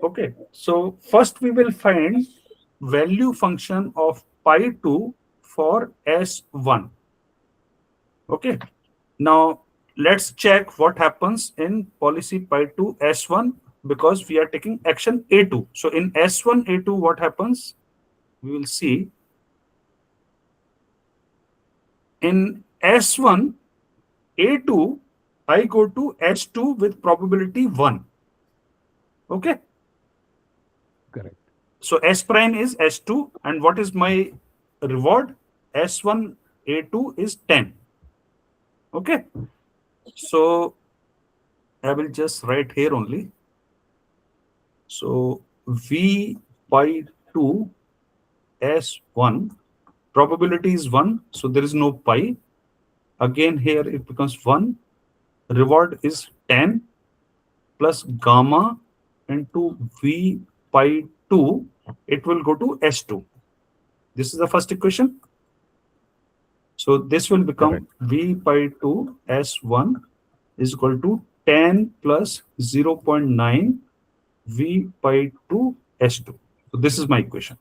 okay. So first we will find value function of pi 2 for S1. Okay. Now let's check what happens in policy pi 2 S1 because we are taking action A2. So in S1 A2, what happens? We will see in S1 A2, I go to S2 with probability 1. Okay. Correct. So S prime is S2, and what is my reward? S1 A2 is 10. Okay. So I will just write here only. So V pi 2 S1, probability is 1, so there is no pi. Again here it becomes 1. Reward is 10 plus gamma into V pi 2, it will go to S2. This is the first equation. So this will become V pi 2 S1 is equal to 10 plus 0.9 V pi 2 S2. So this is my equation.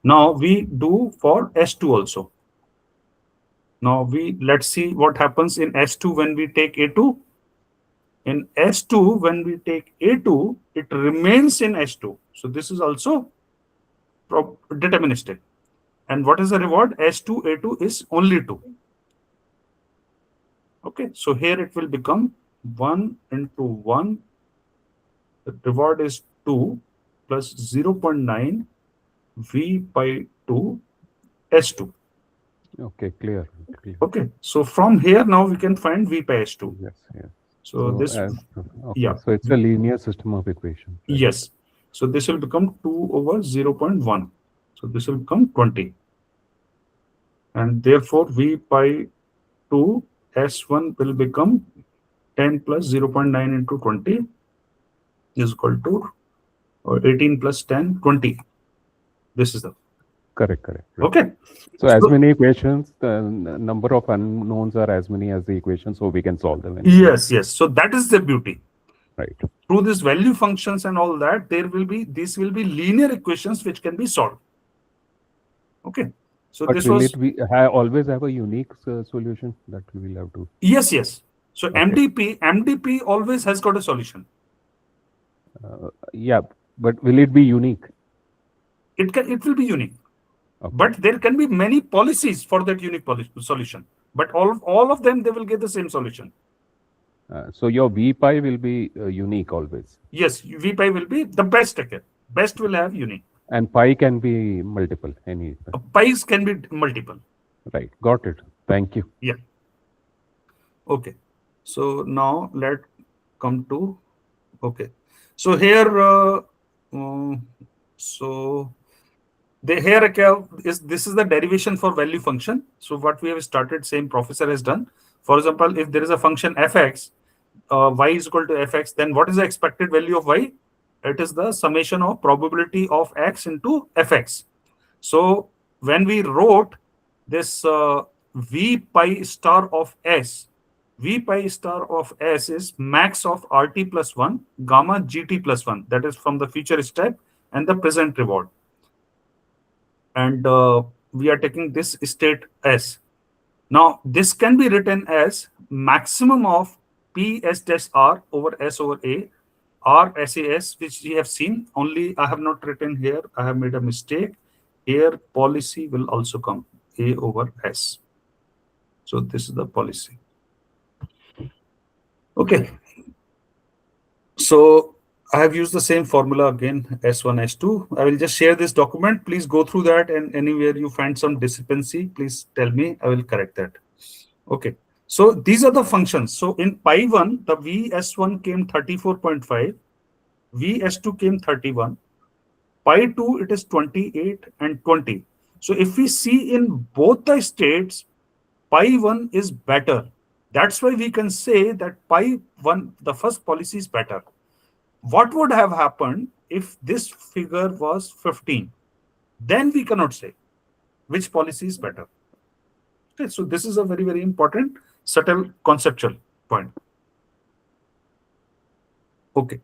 Now we do for S2 also. Now let's see what happens in S2 when we take A2. In S2, when we take A2, it remains in S2. So this is also deterministic. And what is the reward? S2, A2 is only 2. Okay, so here it will become 1 into 1. The reward is 2 plus 0.9 V pi 2 S2. Okay, clear. Okay, so from here now we can find V pi S2. Yes, yes. So this, okay. So it's a linear system of equations. Right? Yes. So this will become 2 over 0.1. So this will become 20. And therefore V pi 2 S1 will become 10 plus 0.9 into 20 is equal to 18 plus 10, 20. This is the correct. Right. Okay. So as many equations, the number of unknowns are as many as the equations, so we can solve them. Yes. So that is the beauty. Right. Through these value functions and all that, these will be linear equations which can be solved. Okay. So but this will was always have a unique solution that we will have to. Yes. So okay. MDP always has got a solution. Yeah, but will it be unique? It will be unique. Okay. But there can be many policies for that unique solution. But all of them, they will get the same solution. So your V pi will be unique always. Yes, V pi will be the best again. Best will have unique. And pi can be multiple. Any pi's can be multiple. Right. Got it. Thank you. Yeah. Okay. So now let's come to okay. So here this is the derivation for value function. So what we have started, same professor has done. For example, if there is a function fx, y is equal to fx, then what is the expected value of y? It is the summation of probability of x into fx. So when we wrote this v pi star of s, v pi star of s is max of rt plus 1 gamma gt plus 1, that is from the future step and the present reward. And we are taking this state s. Now this can be written as maximum of p s dash r over s over a, r SAS, which we have seen. Only I have not written here, I have made a mistake. here policy will also come A over S. So this is the policy. Okay. So I have used the same formula again, S1, S2. I will just share this document. Please go through that, and anywhere you find some discrepancy, please tell me. I will correct that. Okay. So these are the functions. So in pi 1, the VS1 came 34.5, VS2 came 31, pi 2 it is 28 and 20. So if we see in both the states, pi 1 is better. That's why we can say that pi 1, the first policy is better. What would have happened if this figure was 15? Then we cannot say which policy is better. Okay, so this is a very, very important, subtle conceptual point. Okay.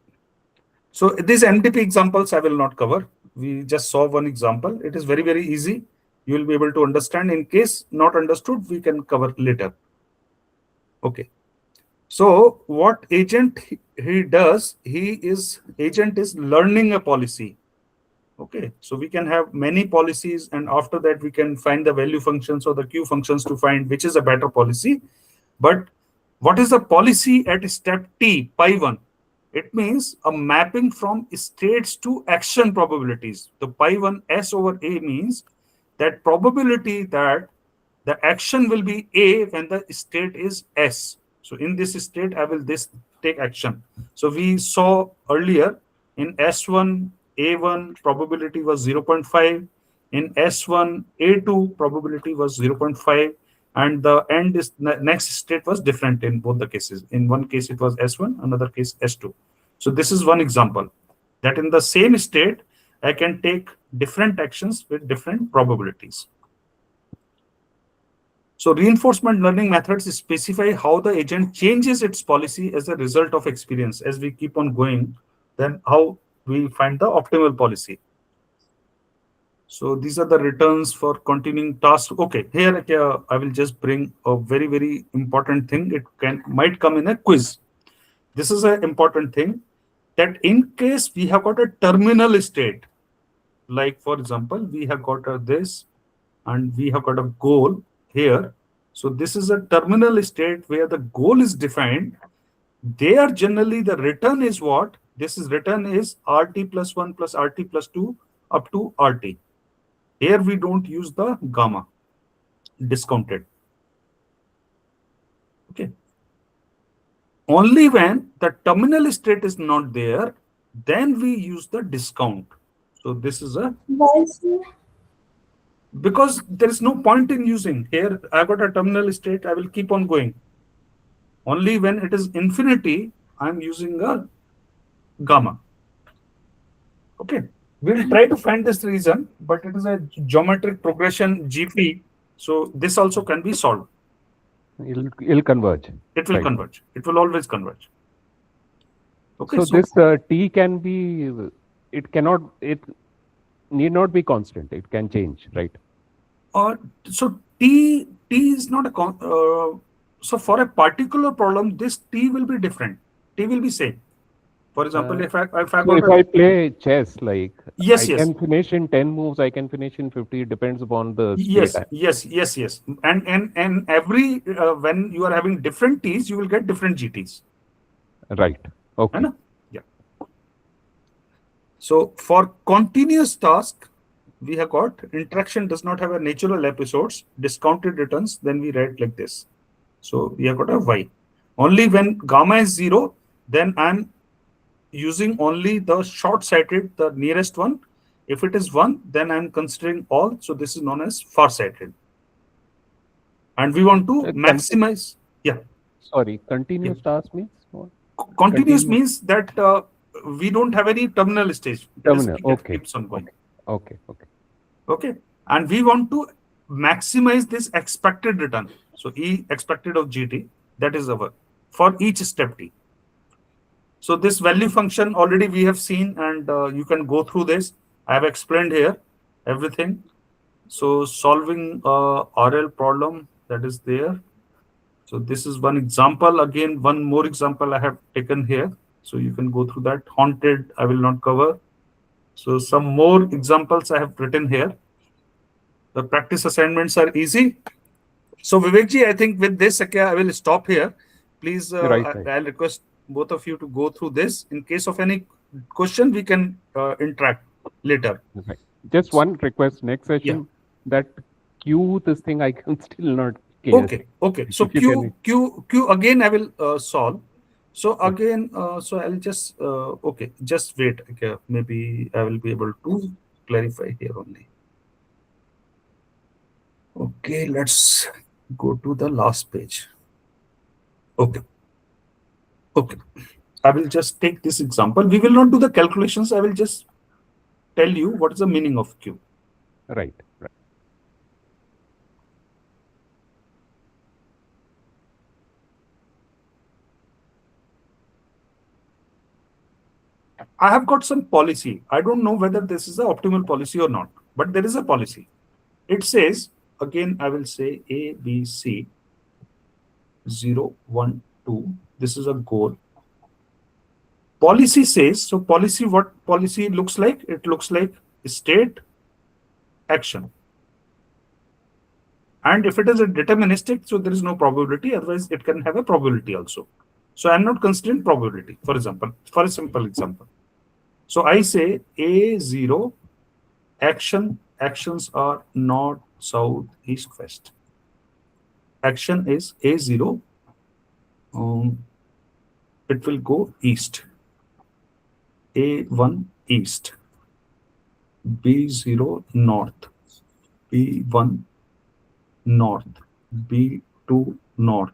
So these MDP examples I will not cover. We just saw one example. It is very, very easy. You will be able to understand. In case not understood, we can cover later. Okay. So what agent he does, agent is learning a policy. Okay, so we can have many policies, and after that we can find the value functions or the Q functions to find which is a better policy. But what is the policy at step T, pi 1? It means a mapping from states to action probabilities. The pi 1 S over A means that probability that the action will be A when the state is S. So in this state, I will take action. So we saw earlier in S1, A1 probability was 0.5. In S1, A2 probability was 0.5. And the next state was different in both the cases. In one case, it was S1, another case S2. So this is one example that in the same state, I can take different actions with different probabilities. So reinforcement learning methods specify how the agent changes its policy as a result of experience. As we keep on going, then how we find the optimal policy. So these are the returns for continuing tasks. Okay, here I will just bring a very, very important thing. It might come in a quiz. This is an important thing, that in case we have got a terminal state, like for example, we have got this and we have got a goal here. So this is a terminal state where the goal is defined. There generally the return is what? This is return is RT plus 1 plus RT plus 2 up to RT. Here we don't use the gamma, discounted. Okay. Only when the terminal state is not there, then we use the discount. So this is a... Because there is no point in using. Here I got a terminal state, I will keep on going. Only when it is infinity, I'm using a gamma. Okay. We'll try to find this reason, but it is a geometric progression GP. So this also can be solved. It'll converge. It will converge. It will always converge. Okay. So this T can be, it need not be constant. It can change, right? So T is not a so for a particular problem, this T will be different. T will be same. For example, if I play chess, like yes, I can finish in 10 moves, I can finish in 50. It depends upon the yes. And every when you are having different T's, you will get different GTs. Right. Okay. Yeah. So for continuous task, we have got interaction does not have a natural episodes, discounted returns, then we write like this. So we have got a Y. Only when gamma is 0, then I'm using only the short-sighted, the nearest one. If it is 1, then I'm considering all. So this is known as far-sighted. And we want to maximize. Yeah. Sorry, continuous task means what? Continuous means that we don't have any terminal stage. Terminal. It keeps on going. Okay. And we want to maximize this expected return. So E expected of GT, that is our for each step T. So this value function already we have seen, and you can go through this. I have explained here everything. So solving RL problem, that is there. So this is one example. Again, one more example I have taken here. So you can go through that. Haunted, I will not cover. So some more examples I have written here. The practice assignments are easy. So Vivekji, I think with this, okay, I will stop here. Please, Right, right, I'll request both of you to go through this. In case of any question, we can interact later. right. Just one request. Next Yeah. session, that Q this thing I can still not clear. Okay. Okay. So If you can. Q again, I will solve. So Okay. again, so I'll just okay, just wait. Okay, maybe I will be able to clarify here only. Okay, let's go to the last page. Okay. Okay. I will just take this example. We will not do the calculations. I will just tell you what is the meaning of Q. Right, right. I have got some policy. I don't know whether this is the optimal policy or not, but there is a policy. It says, again, I will say A, B, C, 0, 1, 2. This is a goal. Policy says, so policy, what policy looks like? It looks like state, action. And if it is a deterministic, so there is no probability, otherwise it can have a probability also. So I'm not considering probability, for example, for a simple example. So I say A0, actions are north, south, east, west. Action is A0, it will go east. A1 east, B0 north, B1 north, B2 north.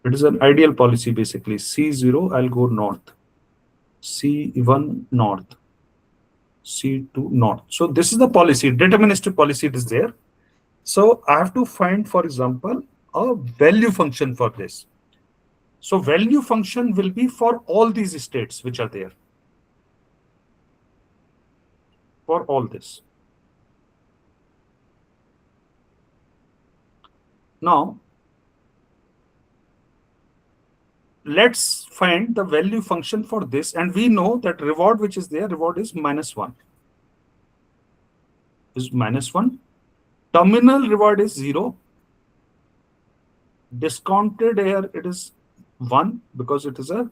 It is an ideal policy basically. C0, I'll go north, C1 north, C2 north. So this is the policy, deterministic policy it is there. So I have to find, for example, a value function for this. So value function will be for all these states which are there. For all this. Now, let's find the value function for this. And we know that reward which is there, reward is -1. Is -1. Terminal reward is 0. Discounted here, it is 1 because it is a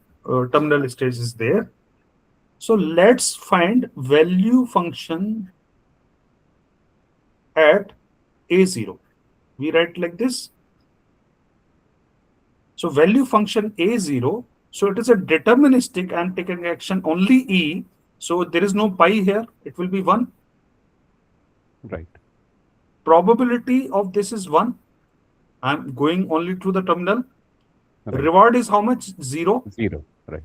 terminal stage is there. So let's find value function at A0. We write like this. So value function A0, so it is a deterministic. I'm taking action only E. So there is no pi here. It will be 1. Right. Probability of this is 1. I'm going only to the terminal. Right. Reward is how much? 0. 0. Right.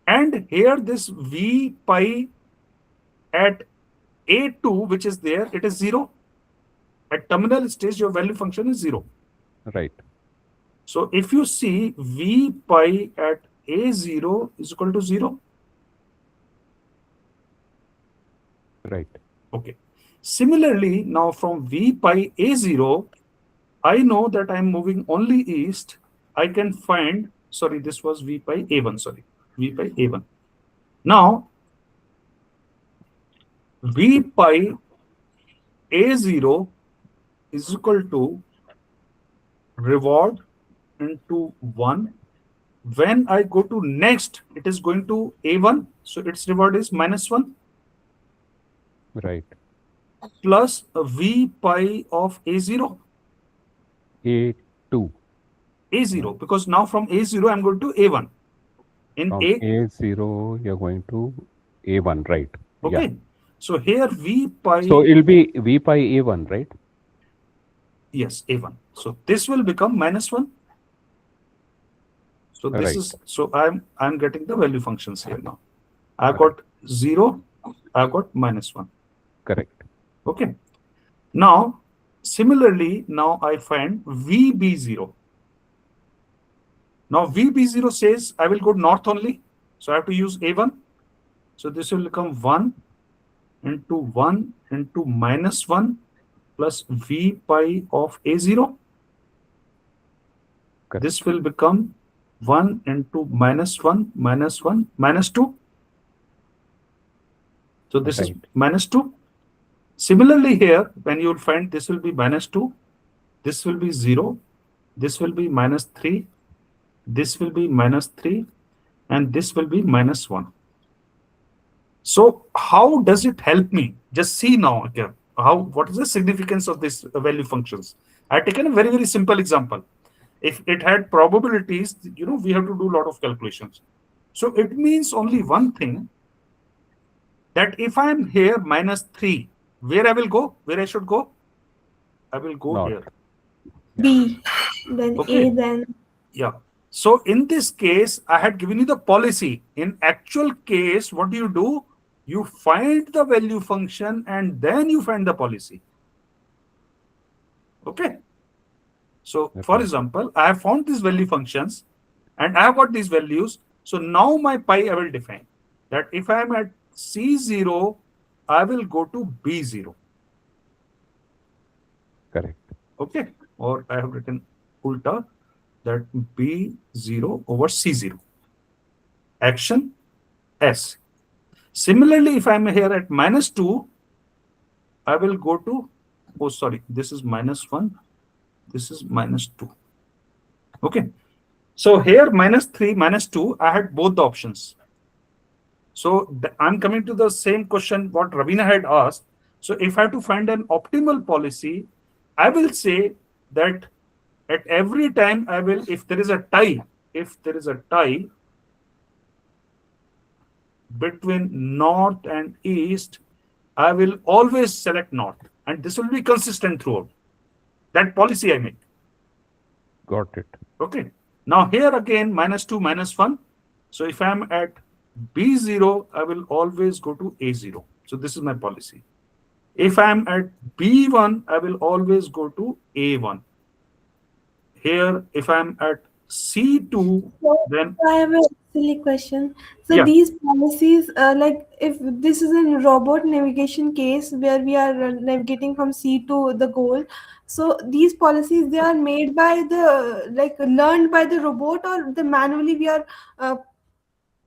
And here this V pi at A2, which is there, it is 0. At terminal stage, your value function is 0. Right. So if you see V pi at A0 is equal to 0. Right. Okay. Similarly, now from V pi A0, I know that I'm moving only east. I can find, sorry, this was V pi A1, sorry, V pi A1. Now, V pi A0 is equal to reward into 1. When I go to next, it is going to A1. So its reward is -1. Right. Plus V pi of A0. A2. A0, because now from A0, I'm going to A1. In From A0, you're going to A1, right? Okay. Yeah. So here V pi. So it'll be V pi A1, right? Yes, A1. So this will become -1. So this Right. is, so I'm getting the value functions here now. I've got 0, I've got -1. Correct. Okay. Now, similarly, now I find VB0. Now VB0 says I will go north only. So I have to use A1. So this will become 1 into -1 plus V pi of A0. Correct. This will become 1 into -1 -1 -2. So this is Right. -2. Similarly here, when you will find this will be -2, this will be 0, this will be -3, this will be -3, and this will be -1. So how does it help me? Just see now again, what is the significance of this value functions? I've taken a very, very simple example. If it had probabilities, we have to do a lot of calculations. So it means only one thing, that if I'm here -3, where I will go, where I should go? I will go Not. here. B, then Okay. A, then Yeah. So in this case, I had given you the policy. In actual case, what do? You find the value function and then you find the policy. Okay. So for example, I have found these value functions and I have got these values. So now my pi I will define that if I am at C0, I will go to B0. Correct. Okay. Or I have written ulta, that B0 over C0. Action S. Similarly, if I'm here at -2, I will go to, oh, sorry, this is -1, this is -2. Okay. So here -3, -2, I had both the options. So I'm coming to the same question what Ravina had asked. So if I have to find an optimal policy, I will say that at every time I will, if there is a tie between north and east, I will always select north, and this will be consistent throughout. That policy I make. Got it. Okay. Now here again, -2, -1. So if I'm at B0, I will always go to A0. So this is my policy. If I'm at B1, I will always go to A1. Here, if I'm at C2, then I have a silly question. So yeah, these policies, like if this is a robot navigation case where we are navigating from C to the goal, so these policies they are made by the like learned by the robot, or the manually we are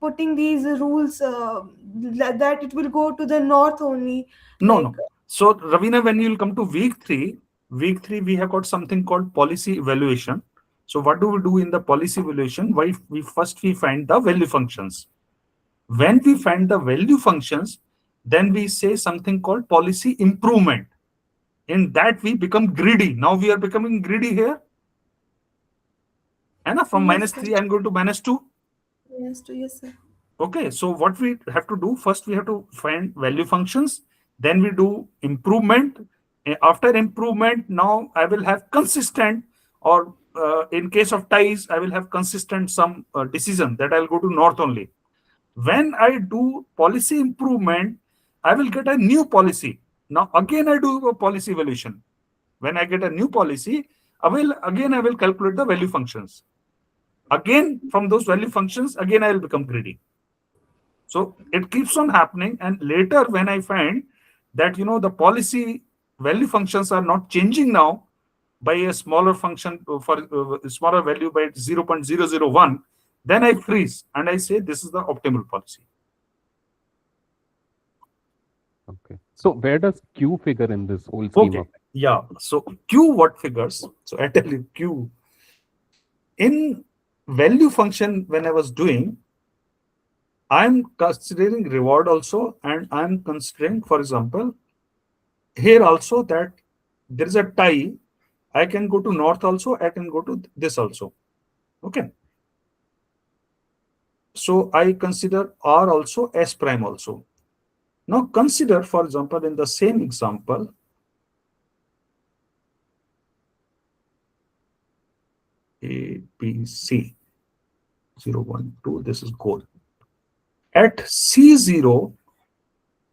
putting these rules that it will go to the north only. Like no. So Ravina, when you'll come to week three, we have got something called policy evaluation. So what do we do in the policy evaluation? Why we find the value functions. When we find the value functions, then we say something called policy improvement. In that we become greedy. Now we are becoming greedy here. And from yes, -3, I'm going to -2. yes, sir. Okay, so what we have to do, first we have to find value functions, then we do improvement. After improvement, now I will have consistent, or in case of ties, I will have consistent some decision that I'll go to north only. When I do policy improvement, I will get a new policy. Now again I do a policy evaluation. When I get a new policy, I will calculate the value functions. Again, from those value functions, again I will become greedy. So it keeps on happening, and later when I find that the policy value functions are not changing now by a smaller function for a smaller value by 0.001, then I freeze and I say this is the optimal policy. Okay. So where does Q figure in this whole scheme of? Yeah. So Q what figures? So I tell you Q. In value function, when I was doing, I'm considering reward also, and I'm considering, for example, here also that there is a tie. I can go to north also, I can go to this also. Okay. So I consider R also, S prime also. Now consider, for example, in the same example, A, B, C, 0, 1, 2, this is goal. At C0,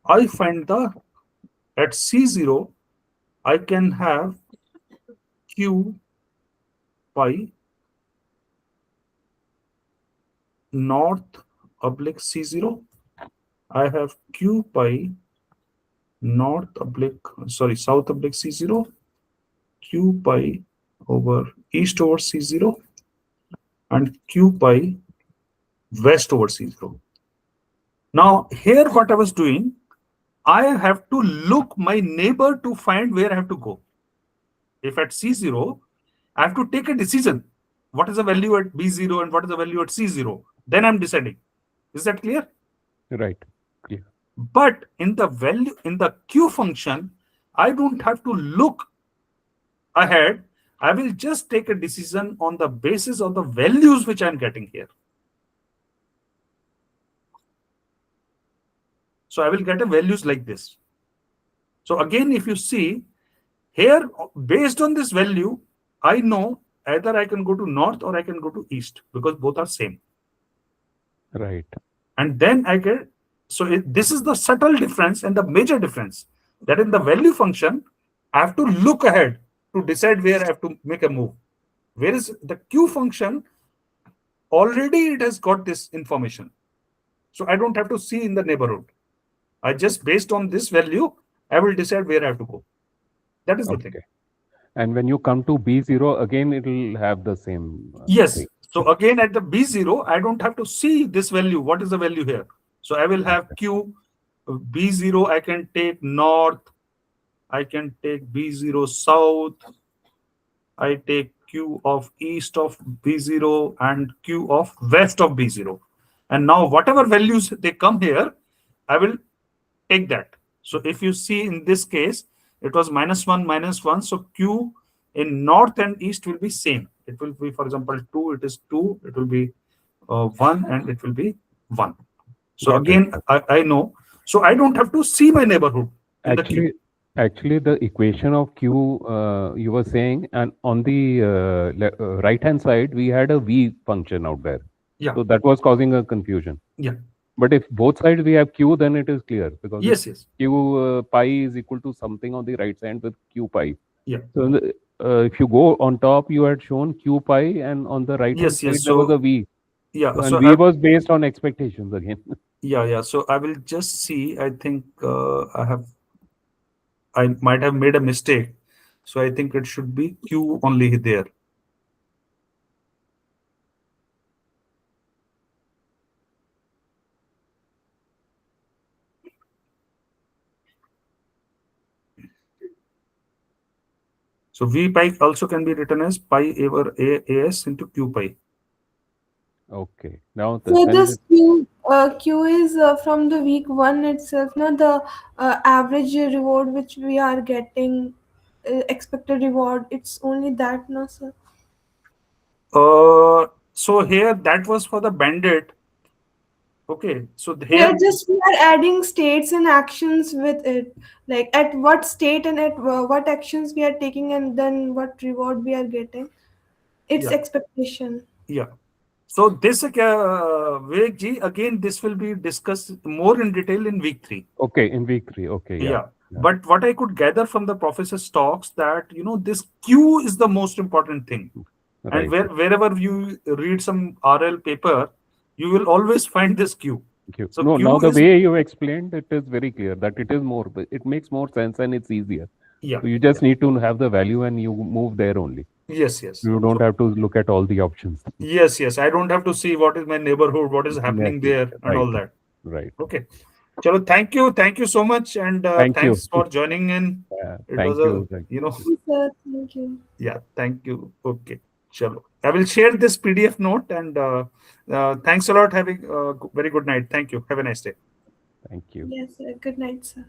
I find at C0, I can have Q pi north oblique C0. I have Q pi south oblique C0, Q pi over east over C0, and Q pi west over C0. Now here what I was doing, I have to look my neighbor to find where I have to go. If at C0, I have to take a decision. What is the value at B0 and what is the value at C0? Then I'm deciding. Is that clear? Right. Clear. But in the Q function, I don't have to look ahead. I will just take a decision on the basis of the values which I'm getting here. So I will get a values like this. So again, if you see here, based on this value, I know either I can go to north or I can go to east because both are same. Right. And then I get, so this is the subtle difference and the major difference, that in the value function, I have to look ahead to decide where I have to make a move. Whereas the Q function, already it has got this information. So I don't have to see in the neighborhood. I just, based on this value, I will decide where I have to go. That is the thing. And when you come to B0, again, it will have the same Yes. thing. So again, at the B0, I don't have to see this value. What is the value here? So I will have Q, B0, I can take north, I can take B0 south, I take Q of east of B0 and Q of west of B0. And now whatever values they come here, I will take that. So if you see in this case, it was -1, -1. So Q in north and east will be same. It will be, for example, 2, it is 2, it will be 1, and it will be 1. So again, I know. So I don't have to see my neighborhood in the Q. Actually, the equation of Q, you were saying, and on the right-hand side, we had a V function out there. Yeah. So that was causing a confusion. Yeah. But if both sides we have Q, then it is clear, because yes. Q pi is equal to something on the right side with Q pi. Yeah. So if you go on top, you had shown Q pi, and on the right-hand side, there was a V. Yeah. So, and V was based on expectations again. Yeah. So I will just see. I think I might have made a mistake. So I think it should be Q only there. So V pi also can be written as pi over AS into Q pi. Okay. Now so this Q is from the week 1 itself, not the average reward which we are getting, expected reward. It's only that, no, sir? So here that was for the bandit. Okay. So Yeah, here just we are adding states and actions with it. Like at what state and at what actions we are taking, and then what reward we are getting. It's expectation. Yeah. So this Vivek ji, again, this will be discussed more in detail in week 3. Okay, in week 3. Okay, yeah. But what I could gather from the professor's talks, that this Q is the most important thing. Right. And wherever you read some RL paper, you will always find this Q. So no, Q now the way you explained, it is very clear that it is more, it makes more sense and it's easier. Yeah. So you just need to have the value and you move there only. Yes. You don't have to look at all the options. Yes. I don't have to see what is my neighborhood, what is happening there, and all that. Right. Okay. Chalo, thank you so much, and thanks for joining in. Thank you. Thank you. Yeah, thank you. Okay. Chalo. I will share this PDF note, and thanks a lot. Having a very good night. Thank you. Have a nice day. Thank you. Yes, sir. Good night, sir.